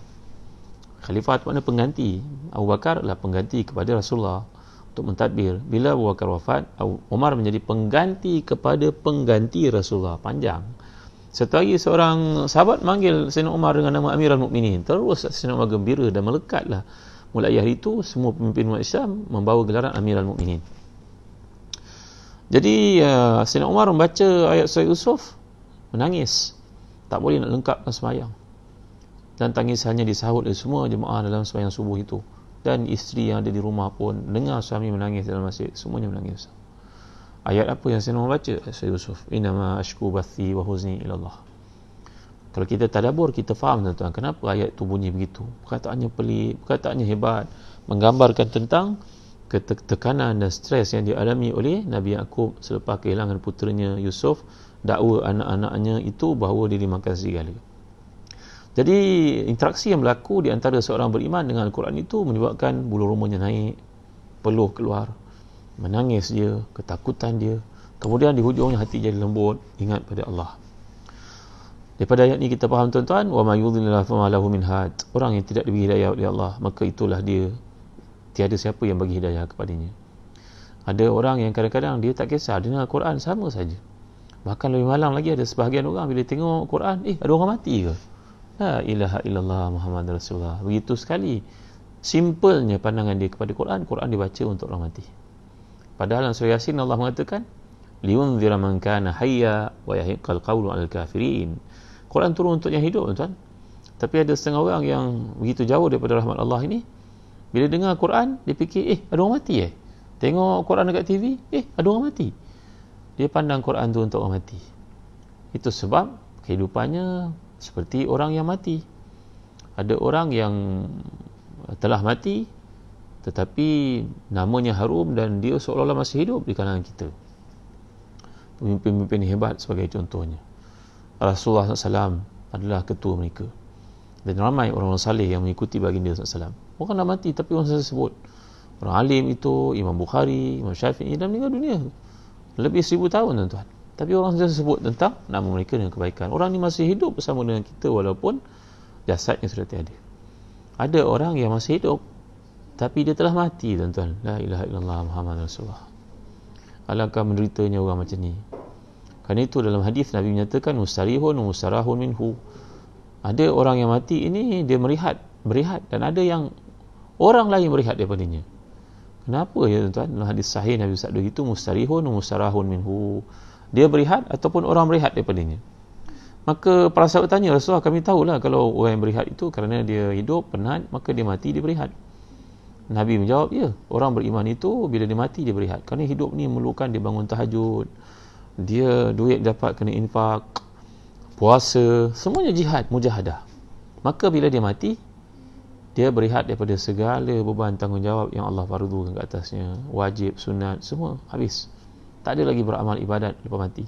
Khalifah itu mana pengganti. Abu Bakar adalah pengganti kepada Rasulullah untuk mentadbir. Bila Abu Bakar wafat, Umar menjadi pengganti kepada pengganti Rasulullah. Panjang. Satu hari seorang sahabat manggil Sayyidina Umar dengan nama Amirul Mukminin. Terus Sayyidina Umar gembira dan melekatlah Mulai hari itu semua pemimpin umat Islam membawa gelaran Amirul Mukminin. Jadi Sayyidina Umar membaca ayat surah Yusuf, menangis, tak boleh nak lengkapkan sembahyang, dan tangisannya disahut oleh semua jemaah dalam sembahyang subuh itu, dan isteri yang ada di rumah pun dengar suami menangis dalam masjid, semuanya menangis. Ayat apa yang Sayyidina Umar baca? Surah Yusuf, innama ashku bathi wa huzni ilallah. Kalau kita tadabbur, kita faham tuan-tuan kenapa ayat itu bunyi begitu. Perkataannya pelik, perkataannya hebat, menggambarkan tentang tekanan dan stres yang dialami oleh Nabi Yaqub selepas kehilangan puteranya Yusuf, dakwa anak-anaknya itu bahawa dia dimakan serigala. Jadi interaksi yang berlaku di antara seorang beriman dengan Al-Quran itu menyebabkan bulu rumahnya naik, peluh keluar, menangis dia, ketakutan dia, kemudian di hujungnya hati jadi lembut, ingat pada Allah. Daripada ayat ni kita faham tuan-tuan, wa may yudlilillahu fama lahu min had. Orang yang tidak diberi hidayah oleh Allah, maka itulah dia, tiada siapa yang bagi hidayah kepadanya. Ada orang yang kadang-kadang dia tak kisah, dia dengar Quran sama saja. Bahkan lebih malang lagi, ada sebahagian orang bila tengok Quran, ada orang mati ke? La ilaha illallah Muhammad Rasulullah. Begitu sekali simpelnya pandangan dia kepada Quran. Quran dibaca untuk orang mati. Padahal dalam surah Yasin Allah mengatakan, liunzira man kana hayya wa yahiqqal qawlu 'alal kafirin. Quran turun untuk yang hidup, tuan. Tapi ada setengah orang yang begitu jauh daripada rahmat Allah ini, bila dengar Quran, dia fikir, ada orang mati Tengok Quran dekat TV, ada orang mati. Dia pandang Quran tu untuk orang mati. Itu sebab kehidupannya seperti orang yang mati. Ada orang yang telah mati, tetapi namanya harum dan dia seolah-olah masih hidup di kalangan kita. Pemimpin-pemimpin hebat sebagai contohnya. Rasulullah SAW adalah ketua mereka. Dan ramai orang-orang saleh yang mengikuti baginda SAW. Orang dah mati tapi orang saya sebut. Orang alim itu, Imam Bukhari, Imam Syafi'i, dah meninggal dunia lebih 1000 tahun, tuan-tuan. Tapi orang saya sebut tentang nama mereka dengan kebaikan. Orang ni masih hidup bersama dengan kita walaupun jasadnya sudah tiada. Ada orang yang masih hidup tapi dia telah mati, tuan-tuan. La ilaha illallah Muhammad Rasulullah. Alangkah menderitanya orang macam ni. Kerana itu dalam hadis Nabi menyatakan mustarihun mustarahun minhu. Ada orang yang mati ini dia berehat, dan ada yang orang lain berehat daripadanya. Kenapa ya, tuan-tuan? Dalam hadis sahih Nabi bersabda itu, mustarihun mustarahun minhu. Dia berehat ataupun orang berehat daripadanya. Maka para sahabat tanya, Rasulullah, kami tahulah kalau orang yang berehat itu kerana dia hidup penat, maka dia mati dia berehat. Nabi menjawab, ya, orang beriman itu bila dia mati dia berehat. Kerana hidup ni memerlukan dia bangun tahajud, dia duit dapat kena infak, puasa, semuanya jihad, mujahadah. Maka bila dia mati, dia berehat daripada segala beban tanggungjawab yang Allah fardukan ke atasnya, wajib, sunat, semua habis. Tak ada lagi beramal ibadat lepas mati.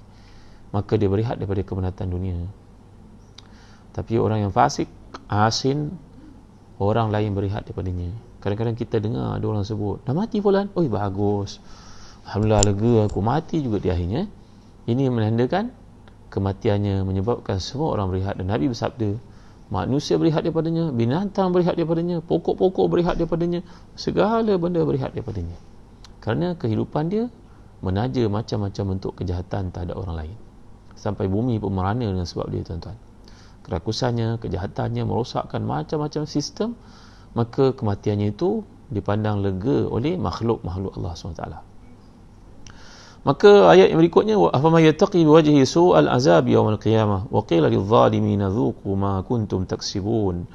Maka dia berehat daripada kepenatan dunia. Tapi orang yang fasik, asin, orang lain berehat daripadanya. Kadang-kadang kita dengar ada orang sebut, dah mati fulan, oi bagus, alhamdulillah lega aku, mati juga di akhirnya. Ini menandakan kematiannya menyebabkan semua orang berehat. Dan Nabi bersabda, manusia berehat daripadanya, binatang berehat daripadanya, pokok-pokok berehat daripadanya, segala benda berehat daripadanya. Kerana kehidupan dia menaja macam-macam bentuk kejahatan terhadap orang lain. Sampai bumi pun merana dengan sebab dia, tuan-tuan. Kerakusannya, kejahatannya merosakkan macam-macam sistem. Maka kematiannya itu dipandang lega oleh makhluk-makhluk Allah SWT. Maka ayat yang berikutnya, afama yattaqi biwajhi su'al azab yaumil qiyamah wa qila lidh-dhalimina dhuqu ma kuntum taksibun.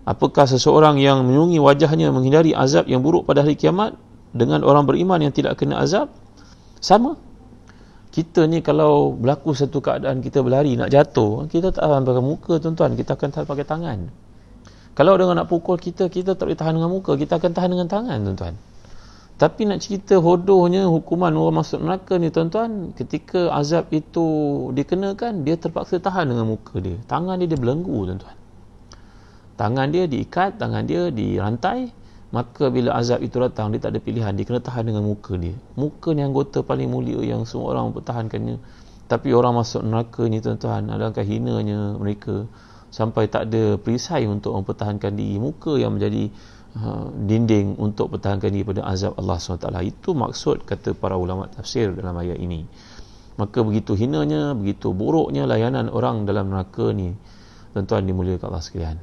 Apakah seseorang yang menyungi wajahnya menghindari azab yang buruk pada hari kiamat dengan orang beriman yang tidak kena azab? Sama. Kita ni kalau berlaku satu keadaan kita berlari nak jatuh, kita tak tahan pakai muka, tuan-tuan, kita akan tahan pakai tangan. Kalau orang nak pukul kita, kita tak boleh tahan dengan muka, kita akan tahan dengan tangan, tuan-tuan. Tapi nak cerita hodohnya hukuman orang masuk neraka ni, tuan-tuan, ketika azab itu dikenakan, dia terpaksa tahan dengan muka dia. Tangan dia belenggu, tuan-tuan. Tangan dia diikat, tangan dia dirantai. Maka bila azab itu datang, dia tak ada pilihan, dia kena tahan dengan muka dia. Muka ni anggota paling mulia yang semua orang mempertahankannya. Tapi orang masuk neraka ni, tuan-tuan, alangkah hinanya mereka sampai tak ada perisai untuk mempertahankan diri. Muka yang menjadi dinding untuk pertahankan diri pada azab Allah SWT. Itu maksud kata para ulama tafsir dalam ayat ini. Maka begitu hinanya, begitu buruknya layanan orang dalam neraka ni, tuan-tuan dimuliakan Allah sekalian.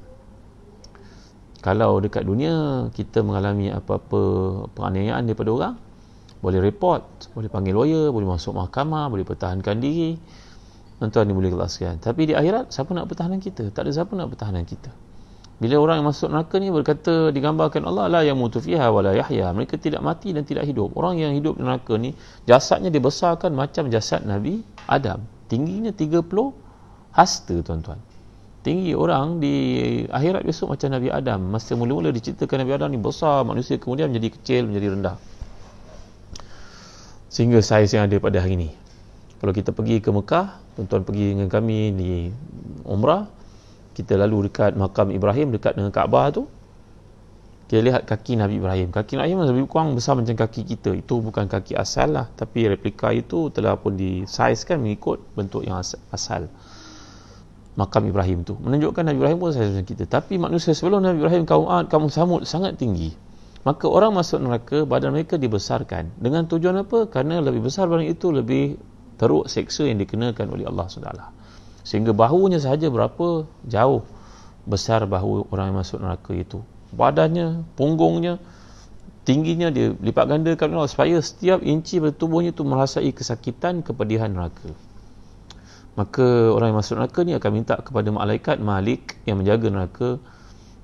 Kalau dekat dunia kita mengalami apa-apa penganiayaan daripada orang, boleh report, boleh panggil lawyer, boleh masuk mahkamah, boleh pertahankan diri. Tuan-tuan ni boleh kelaskan. Tapi di akhirat, siapa nak pertahanan kita? Tak ada siapa nak pertahanan kita. Bila orang yang masuk neraka ni berkata, digambarkan Allah, la yamutu fiha wa la yahya. Mereka tidak mati dan tidak hidup. Orang yang hidup di neraka ni, jasadnya dibesarkan macam jasad Nabi Adam. Tingginya 30 hasta, tuan-tuan. Tinggi orang di akhirat besok macam Nabi Adam. Masa mula-mula diciptakan Nabi Adam ni besar, manusia kemudian menjadi kecil, menjadi rendah. Sehingga saiz yang ada pada hari ni. Kalau kita pergi ke Mekah, tuan-tuan pergi dengan kami di Umrah, kita lalu dekat makam Ibrahim, dekat dengan Kaabah tu, kita lihat kaki Nabi Ibrahim. Kaki Nabi Ibrahim lebih kurang besar macam kaki kita. Itu bukan kaki asal lah, tapi replika itu telah pun disaizkan mengikut bentuk yang asal. Makam Ibrahim tu menunjukkan Nabi Ibrahim pun saiz macam kita. Tapi manusia sebelum Nabi Ibrahim, kaum Ad, kaum Samud sangat tinggi. Maka orang masuk neraka, badan mereka dibesarkan. Dengan tujuan apa? Kerana lebih besar badan itu, lebih teruk seksa yang dikenakan oleh Allah SWT. Sehingga bahunya sahaja berapa jauh besar bahu orang yang masuk neraka itu. Badannya, punggungnya, tingginya dia lipat gandakan Allah supaya setiap inci pada tubuhnya itu merasai kesakitan, kepedihan neraka. Maka orang yang masuk neraka ni akan minta kepada malaikat Malik yang menjaga neraka.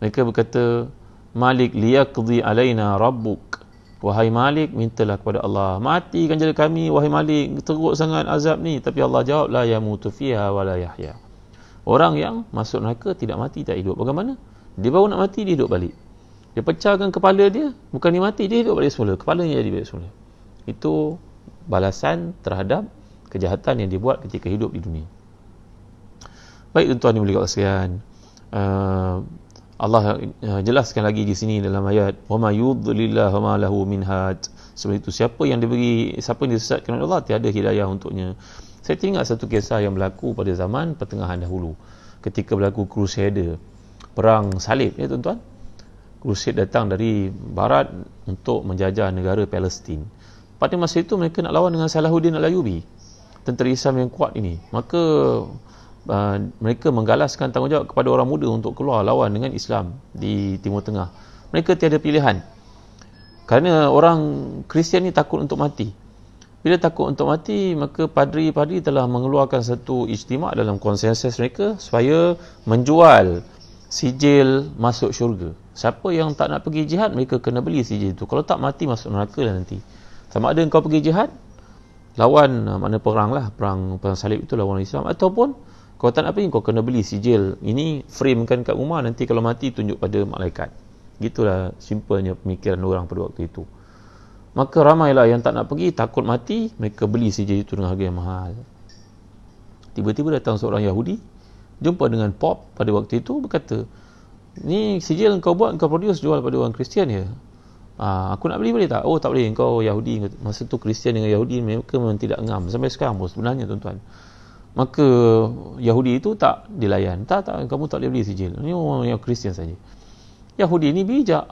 Mereka berkata, Malik liyaqdi alaina rabbuk. Wahai Malik, mintalah kepada Allah, matikan jadi kami, wahai Malik, teruk sangat azab ni. Tapi Allah jawab, la yamutu fiha wa la yahya. Orang yang masuk neraka tidak mati, tak hidup. Bagaimana? Dia baru nak mati, dia hidup balik. Dia pecahkan kepala dia, bukan dia mati, dia hidup balik semula. Kepalanya jadi balik semula. Itu balasan terhadap kejahatan yang dibuat ketika hidup di dunia. Baik, tuan-tuan yang mulia sekalian, Allah jelaskan lagi di sini dalam ayat, wa ma yudlillahu wa ma lahu min had. Sebab itu siapa yang disesatkan oleh Allah, tiada hidayah untuknya. Saya teringat satu kisah yang berlaku pada zaman pertengahan dahulu, ketika berlaku Crusader, perang salib ya tuan-tuan. Crusade datang dari barat untuk menjajah negara Palestin. Pada masa itu mereka nak lawan dengan Salahuddin Al-Ayyubi, tentera Islam yang kuat ini. Maka mereka menggalaskan tanggungjawab kepada orang muda untuk keluar lawan dengan Islam di Timur Tengah. Mereka tiada pilihan, kerana orang Kristian ni takut untuk mati. Bila takut untuk mati, maka padri-padri telah mengeluarkan satu ijtima' dalam konsensus mereka supaya menjual sijil masuk syurga. Siapa yang tak nak pergi jihad, mereka kena beli sijil itu. Kalau tak, mati masuk neraka lah nanti. Sama ada kau pergi jihad, lawan, makna perang lah, perang salib itu lawan Islam, ataupun kau tak nak pergi, kau kena beli sijil ini, framekan kat rumah, nanti kalau mati tunjuk pada malaikat. Gitulah simpelnya pemikiran orang pada waktu itu. Maka ramailah yang tak nak pergi, takut mati, mereka beli sijil itu dengan harga yang mahal. Tiba-tiba datang seorang Yahudi, jumpa dengan Pop pada waktu itu, berkata, ni sijil kau buat, kau produce, jual pada orang Kristian ya. Aku nak beli, boleh tak? Oh, tak boleh, kau Yahudi. Masa tu Kristian dengan Yahudi mereka memang tidak ngam sampai sekarang pun sebenarnya, tuan-tuan. Maka Yahudi itu tak dilayan. Tak, kamu tak boleh beli sijil. Ini orang yang Kristian saja. Yahudi ini bijak.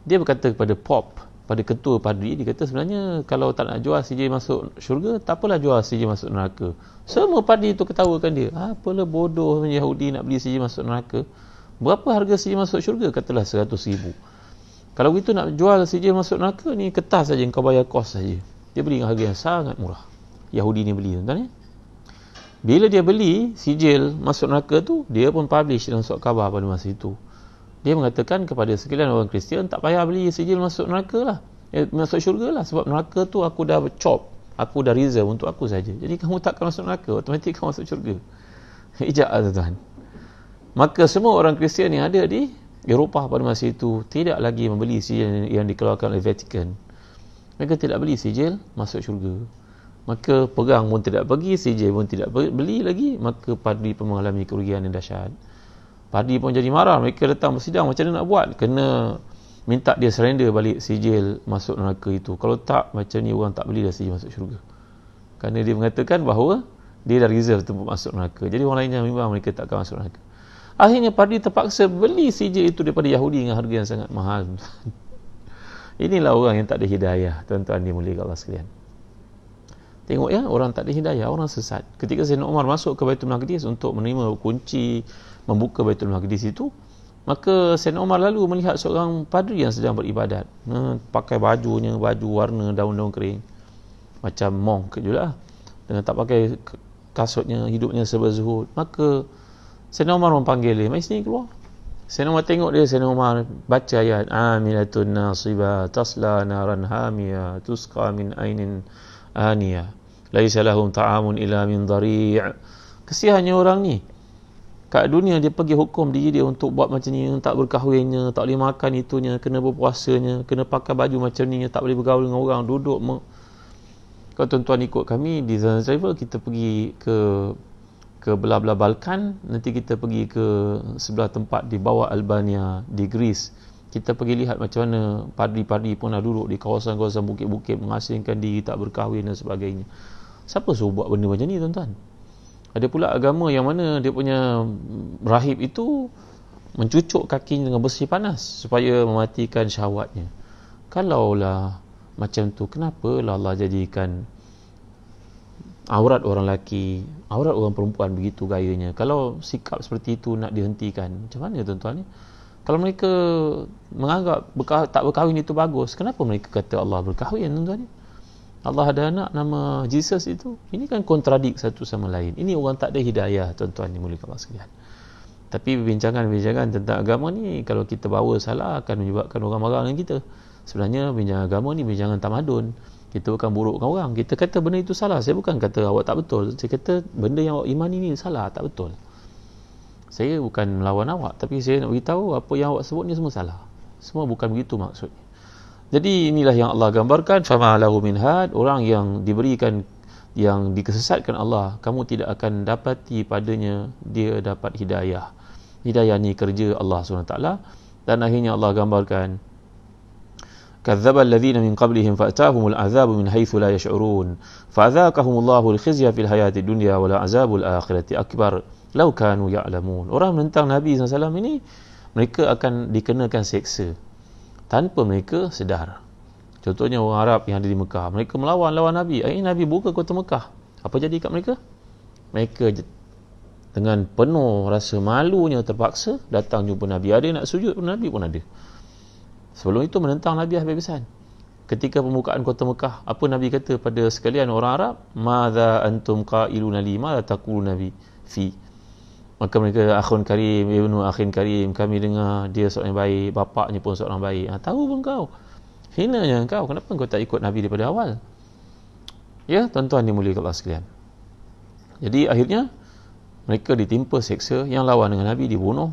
Dia berkata kepada Pop, pada ketua padri, dia kata sebenarnya kalau tak nak jual sijil masuk syurga, tak apalah jual sijil masuk neraka. Semua padri itu ketawakan dia. Apalah bodoh Yahudi nak beli sijil masuk neraka. Berapa harga sijil masuk syurga? Katalah 100,000. Kalau begitu nak jual sijil masuk neraka ni, kertas saja kau bayar kos saja. Dia beli dengan harga yang sangat murah. Yahudi ni beli, tuan-tuan ya. Bila dia beli sijil masuk neraka tu, dia pun publish dalam surat khabar pada masa itu. Dia mengatakan kepada sekalian orang Kristian, tak payah beli sijil masuk neraka lah, masuk syurga lah, sebab neraka tu aku dah chop, aku dah reserve untuk aku saja. Jadi kamu takkan masuk neraka, otomatik kamu masuk syurga. Ijak lah tuan-tuan. Maka semua orang Kristian yang ada di Eropah pada masa itu tidak lagi membeli sijil yang dikeluarkan oleh Vatican. Mereka tidak beli sijil masuk syurga. Maka perang pun tidak pergi, sijil pun tidak beli lagi. Maka padri pun mengalami kerugian yang dahsyat. Padri pun jadi marah. Mereka datang bersidang, macam mana nak buat? Kena minta dia surrender balik sijil masuk neraka itu. Kalau tak, macam ni orang tak beli dah sijil masuk syurga. Kerana dia mengatakan bahawa dia dah reserve tempat masuk neraka. Jadi orang lainnya memang mereka tak akan masuk neraka. Akhirnya padri terpaksa beli sijil itu daripada Yahudi dengan harga yang sangat mahal. Inilah orang yang tak ada hidayah, tuan-tuan dimuliakan Allah sekalian. Tengok ya, orang tak ada hidayah, orang sesat. Ketika Sayyidina Umar masuk ke Baitul Maqdis untuk menerima kunci membuka Baitul Maqdis itu, Maka Sayyidina Umar lalu melihat seorang padri yang sedang beribadat, pakai baju warna daun-daun kering, macam monk jugalah, dengan tak pakai kasutnya, hidupnya serba zuhud. Maka Sayyidina Umar memanggil dia, mari sini keluar. Sayyidina Umar tengok dia, Sayyidina Umar baca ayat, amilatun nasibah tasla naran hamiyah tusqa min ainin aniyah laisa lahum ta'amun ila min dhari'. Kesiannya orang ni, kat dunia dia pergi hukum diri dia untuk buat macam ni, tak berkahwinnya, tak boleh makan itunya, kena berpuasanya, kena pakai baju macam ni, tak boleh bergaul dengan orang, duduk kalau tuan-tuan ikut kami di Zan Travel, kita pergi ke belah-belah Balkan, nanti kita pergi ke sebelah tempat di bawah Albania, di Greece. Kita pergi lihat macam mana padri-padri pun dah duduk di kawasan-kawasan bukit-bukit, mengasingkan diri, tak berkahwin dan sebagainya. Siapa suruh buat benda macam ni, tuan-tuan? Ada pula agama yang mana dia punya rahib itu mencucuk kakinya dengan besi panas supaya mematikan syahwatnya. Kalaulah macam tu, kenapalah Allah jadikan aurat orang lelaki, aurat orang perempuan begitu gayanya? Kalau sikap seperti itu nak dihentikan, macam mana tuan-tuan ni? Kalau mereka menganggap tak berkahwin itu bagus, kenapa mereka kata Allah berkahwin, tuan-tuan ni? Allah ada anak nama Jesus itu. Ini kan kontradik satu sama lain. Ini orang tak ada hidayah, tuan-tuan ni mulia Allah sekalian. Tapi bincangan-bincangan tentang agama ni, kalau kita bawa salah, akan menyebabkan orang marah dengan kita. Sebenarnya bincangan agama ni bincangan tamadun. Kita bukan burukkan orang. Kita kata benda itu salah. Saya bukan kata awak tak betul. Saya kata benda yang awak imani ni salah, tak betul. Saya bukan melawan awak, tapi saya nak beritahu apa yang awak sebut ni semua salah. Semua bukan begitu maksudnya. Jadi inilah yang Allah gambarkan, fama lahu min had, orang yang diberikan, yang dikesesatkan Allah, kamu tidak akan dapati padanya dia dapat hidayah. Hidayah ni kerja Allah SWT. Dan akhirnya Allah gambarkan, kadzdzaba alladhina min qablihim fa'atahumul azabu min haitsu la yash'urun fa'adzaqahumullahu al-khizya fil hayatid dunya wa la azabul akhirati akbar law kanu ya'lamun. Orang menentang Nabi SAW ini, mereka akan dikenakan seksa tanpa mereka sedar. Contohnya orang Arab yang ada di Mekah, mereka melawan Nabi. Akhirnya Nabi buka kota Mekah. Apa jadi kat mereka? Mereka dengan penuh rasa malunya terpaksa datang jumpa Nabi. Ada nak sujud pun Nabi pun ada. Sebelum itu menentang Nabi habis-habisan. Ketika pembukaan kota Mekah, apa Nabi kata pada sekalian orang Arab? Madza antum qailuna li, madza taquluna Nabi fi. Maka mereka, akhun karim, ibnu akhin karim, kami dengar dia seorang yang baik, bapaknya pun seorang baik. Tahu pun kau, hinanya kau, kenapa kau tak ikut Nabi daripada awal? Ya, tuan-tuan dimuliakan Allah sekalian. Jadi akhirnya mereka ditimpa seksa, yang lawan dengan Nabi dibunuh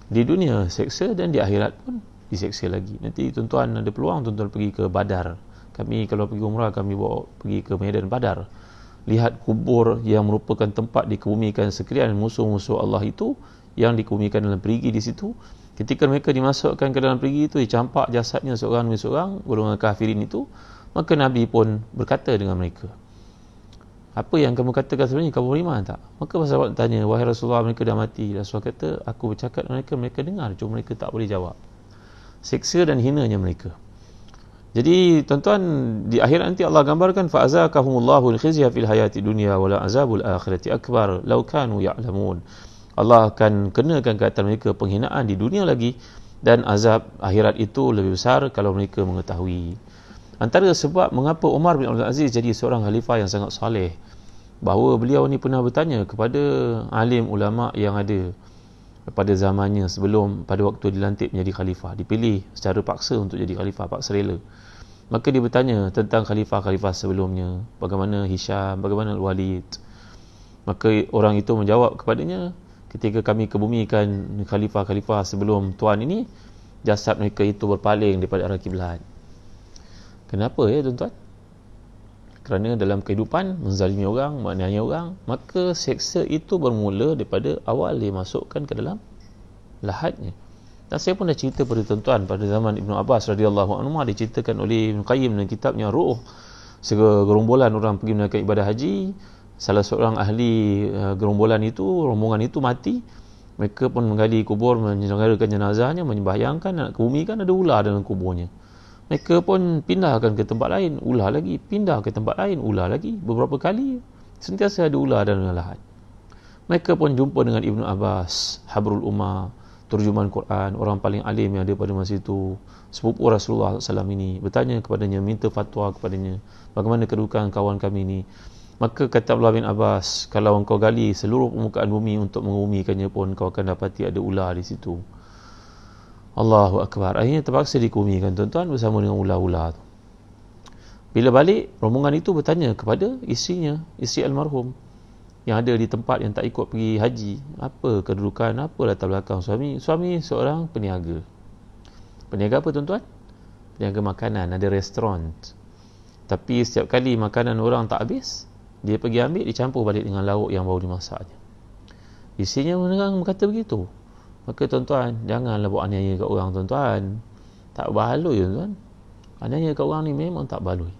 di dunia, seksa, dan di akhirat pun diseksa lagi. Nanti tuan-tuan ada peluang, tuan-tuan pergi ke Badar. Kami kalau pergi umrah, kami bawa pergi ke Medan Badar. Lihat kubur yang merupakan tempat dikebumikan sekalian musuh-musuh Allah itu, yang dikebumikan dalam perigi di situ. Ketika mereka dimasukkan ke dalam perigi itu, dicampak jasadnya seorang demi seorang, golongan kafirin itu, maka Nabi pun berkata dengan mereka, apa yang kamu katakan sebenarnya, kamu beriman tak? Maka sahabat tanya, wahai Rasulullah, mereka dah mati. Rasulullah kata, aku bercakap dengan mereka, mereka dengar, cuma mereka tak boleh jawab. Seksa dan hinanya mereka. Jadi tuan-tuan, di akhirat nanti Allah gambarkan, fa'azakahumullahu al-khizya fil hayati dunya wa la azabul akhirati akbar law kanu ya'lamun. Allah akan kenakan ke atas mereka penghinaan di dunia lagi, dan azab akhirat itu lebih besar kalau mereka mengetahui. Antara sebab mengapa Umar bin Abdul Aziz jadi seorang khalifah yang sangat saleh, bahawa beliau ni pernah bertanya kepada alim ulama yang ada pada zamannya sebelum, pada waktu dilantik menjadi khalifah, dipilih secara paksa untuk jadi khalifah, paksa rela. Maka dia bertanya tentang khalifah-khalifah sebelumnya, bagaimana Hisham, bagaimana Al-Walid. Maka orang itu menjawab kepadanya, ketika kami kebumikan khalifah-khalifah sebelum tuan ini, jasad mereka itu berpaling daripada arah kiblat. Kenapa ya tuan-tuan? Kerana dalam kehidupan menzalimi orang, menganiaya orang, maka seksa itu bermula daripada awal dia masukkan ke dalam lahatnya. Dan saya pun dah cerita pada tuan-tuan pada zaman Ibnu Abbas radhiyallahu anhu, diceritakan oleh Ibn Qayyim dalam kitabnya Ruh. Segerombolan orang pergi menunaikan ibadah haji, salah seorang ahli gerombolan itu, rombongan itu mati. Mereka pun menggali kubur, menyelenggarakan jenazahnya, menyembahyangkan, nak kebumikan, ada ular dalam kuburnya. Mereka pun pindahkan ke tempat lain, ular lagi, pindah ke tempat lain, ular lagi. Beberapa kali sentiasa ada ular dalam lahat. Mereka pun jumpa dengan Ibnu Abbas, Habrul Ummah, terjemahan Quran, orang paling alim yang ada pada masa itu, sepupu Rasulullah SAW ini, bertanya kepadanya, minta fatwa kepadanya, bagaimana kedudukan kawan kami ini. Maka kata Abdullah bin Abbas, kalau engkau gali seluruh permukaan bumi untuk mengumikannya pun, kau akan dapati ada ular di situ. Allahu Akbar. Akhirnya terpaksa dikumikan tuan-tuan bersama dengan ular-ular tu. Bila balik, rombongan itu bertanya kepada isteri almarhum yang ada di tempat yang tak ikut pergi haji, apa kedudukan, apa latar belakang suami. Suami seorang peniaga. Peniaga apa tuan-tuan? Peniaga makanan, ada restoran. Tapi setiap kali makanan orang tak habis, dia pergi ambil, dicampur balik dengan lauk yang baru dimasaknya. Isinya menerang berkata begitu. Maka tuan-tuan, janganlah buat aniaya kat orang tuan-tuan. Tak baloi tuan-tuan. Aniaya kat orang ni memang tak baloi.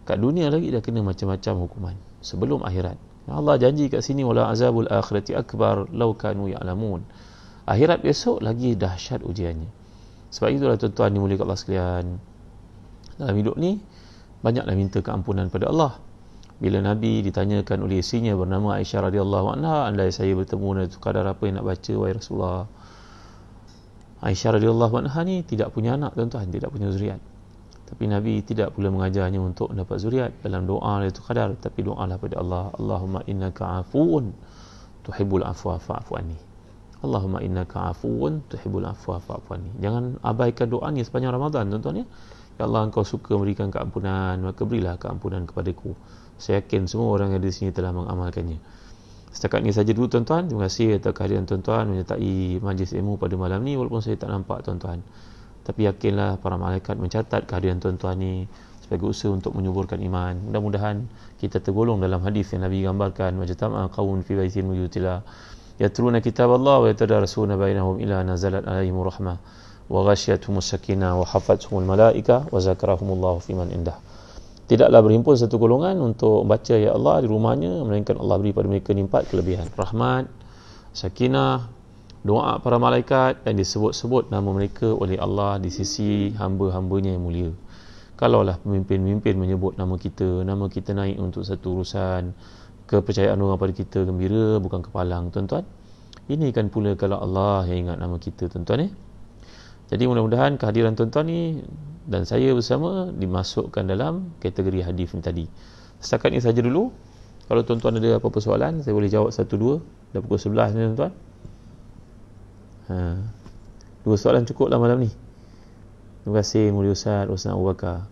Kat dunia lagi dah kena macam-macam hukuman sebelum akhirat. Allah janji kat sini, wala azabul akhirati akbar law kanu ya'lamun. Akhirat besok lagi dahsyat ujiannya. Sebab itulah tuan-tuan dimuliakan Allah sekalian, dalam hidup ni banyaklah minta keampunan pada Allah. Bila Nabi ditanyakan oleh isinya bernama Aisyah radhiyallahu anha, andai saya bertemu Lailatul Qadar, apa yang nak baca wahai Rasulullah? Aisyah radhiyallahu anha ni tidak punya anak tuan-tuan, tidak punya zuriat. Tapi Nabi tidak pula mengajarnya untuk mendapat zuriat dalam doa Lailatul Qadar, tapi doalah pada Allah, Allahumma innaka afuun tuhibbul afwa fa'fu anni. Allahumma innaka afuun tuhibbul afwa fa'fu anni. Jangan abaikan doa ni sepanjang Ramadan tuan-tuan ya. Ya Allah, engkau suka memberikan keampunan, maka berilah keampunan kepadaku. Saya yakin semua orang yang ada di sini telah mengamalkannya. Setakat ini saja dulu tuan-tuan. Terima kasih atas kehadiran tuan-tuan menyertai majlis ilmu pada malam ni, walaupun saya tak nampak tuan-tuan. Tapi yakinlah para malaikat mencatat kehadiran tuan-tuan ni sebagai usaha untuk menyuburkan iman. Mudah-mudahan kita tergolong dalam hadis yang Nabi gambarkan, majtama'a qaumun fi baitin min buyutillah yatluna kitaballah wa yatadarasuna bainahum ila nazalat alaihimur rahmah wa ghasyiyatuhumus sakinah wa hafathumul malaika wa zakarahumullahu fiman indah. Tidaklah berhimpun satu golongan untuk baca ya Allah di rumahnya, melainkan Allah beri pada mereka ni 4 kelebihan: rahmat, sakinah, doa para malaikat, dan disebut-sebut nama mereka oleh Allah di sisi hamba-hambanya yang mulia. Kalaulah pemimpin-pemimpin menyebut nama kita naik untuk satu urusan, kepercayaan orang pada kita gembira, bukan kepalang tuan-tuan. Ini kan pula kalau Allah yang ingat nama kita tuan-tuan ya. Jadi mudah-mudahan kehadiran tuan-tuan ni dan saya bersama dimasukkan dalam kategori hadis ni tadi. Setakat ni saja dulu. Kalau tuan-tuan ada apa-apa soalan, saya boleh jawab 1-2. Dah pukul 11 ni tuan-tuan. 2 soalan cukuplah malam ni. Terima kasih Mulia Ustaz Husna Abu Bakar.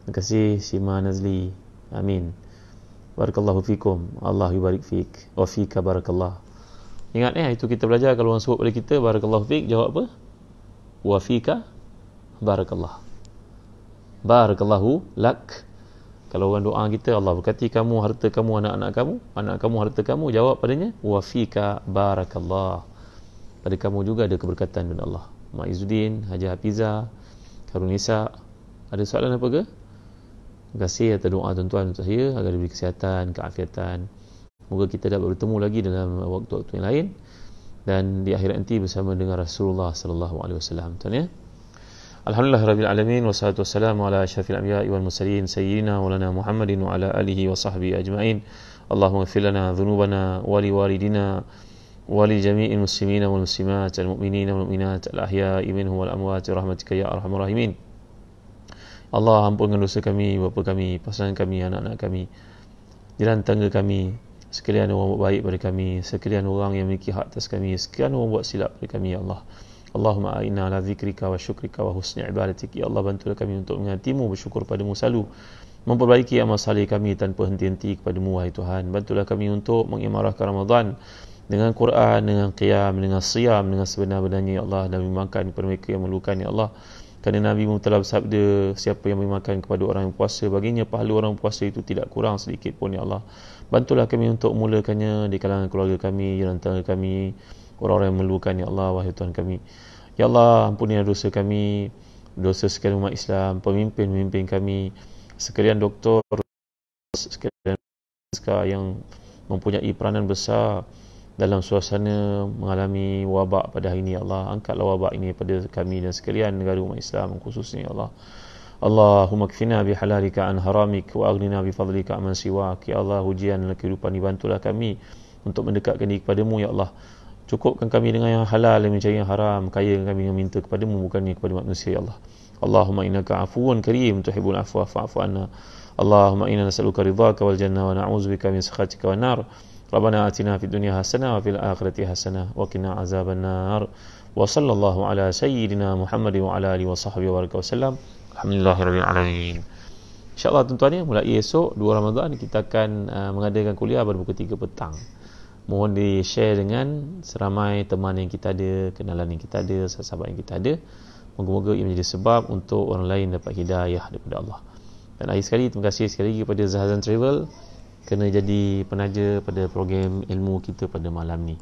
Terima kasih Sima Nazli. Amin. Barakallahu fikum. Allah yubarik fik. Wa fika barakallah. Ingat itu kita belajar, kalau orang sebut pada kita barakallahu fik, jawab apa? Wa fika barakallah. Barakallahu lak. Kalau orang doa kita, Allah berkati kamu, harta kamu, anak kamu, harta kamu, jawab padanya wa fika barakallah. Pada kamu juga ada keberkatan dari Allah. Mak Izzuddin, Haji Hafiza, Karunisa, ada soalan apa ke? Terima kasih atas doa tuan-tuan untuk saya agar diberi kesihatan, keafiatan. Moga kita dapat bertemu lagi dalam waktu-waktu yang lain dan di akhirat nanti bersama dengan Rasulullah sallallahu alaihi wasallam. Tuan ya. Alhamdulillah rabbil alamin, wassalatu wassalamu ala asyrafil anbiya'i wal mursalin sayyidina maulana Muhammadin wa ala alihi wa sahbihi ajma'in. Allahumma ighfir lana dhunubana wa li walidina wa li jami'il muslimina wal muslimat al mu'minina wal mu'minat al ahya'i minhum wal amwat rahmatika ya arhamar rahimin. Allah, ampunkan dosa kami, bapa kami, pasangan kami, anak-anak kami, jiran tangga kami, sekalian orang buat baik pada kami, sekalian orang yang memiliki hak atas kami, sekalian orang buat silap pada kami ya Allah. Allahumma a'inna ala zikrika wa syukrika wa husni ibadatik. Ya Allah, bantulah kami untuk mengingatimu, bersyukur padamu selalu, memperbaiki amal saleh kami tanpa henti-henti kepadamu wahai Tuhan. Bantulah kami untuk mengimarahkan Ramadan dengan Quran, dengan qiyam, dengan siyam, dengan sebenar-benarnya ya Allah, dan memakan kepada mereka yang memerlukan ya Allah. Kerana Nabi telah bersabda, siapa yang memakan kepada orang yang puasa, baginya pahala orang puasa itu tidak kurang sedikit pun ya Allah. Bantulah kami untuk memulakannya di kalangan keluarga kami, jiran tangga kami, orang-orang yang memerlukan ya Allah wahai Tuhan kami. Ya Allah, ampunilah dosa kami, dosa sekalian umat Islam, pemimpin-pemimpin kami, sekalian doktor, sekalian yang mempunyai peranan besar dalam suasana mengalami wabak pada hari ini ya Allah. Angkatlah wabak ini pada kami dan sekalian negara umat Islam khususnya ya Allah. Allahumma kfina bihalalika an haramik wa aghnina bifadlika amman siwak. Ya Allah, ujian dalam kehidupan ini bantulah kami untuk mendekatkan diri kepadamu ya Allah. Cukupkan kami dengan yang halal dan mencari yang haram. Kayakan kami dengan minta kepadamu, bukannya kepada manusia, ya Allah. Allahumma innaka afuwun karim tuhibbul afwa fa'fu anna. Allahumma inna nas'aluka ridhaka wal jannah wa na'udzubika min sakhatika wan nar. Rabbana atina fid dunya hasanah wa fil akhirati hasanah wa qina azaban nar. Wa sallallahu ala sayyidina Muhammad wa ala alihi wa sahbihi wa baraka wasallam. Alhamdulillahirabbil alamin. InsyaAllah tuan-tuan ya, mulai esok 2 Ramadan kita akan mengadakan kuliah pada pukul 3 petang. Mohon di-share dengan seramai teman yang kita ada, kenalan yang kita ada, sahabat yang kita ada. Moga-moga ia menjadi sebab untuk orang lain dapat hidayah daripada Allah. Dan akhir sekali, terima kasih sekali lagi kepada Zahazan Travel kerana jadi penaja pada program ilmu kita pada malam ni.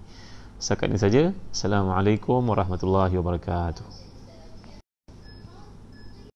Setakat ini saja. Assalamualaikum warahmatullahi wabarakatuh.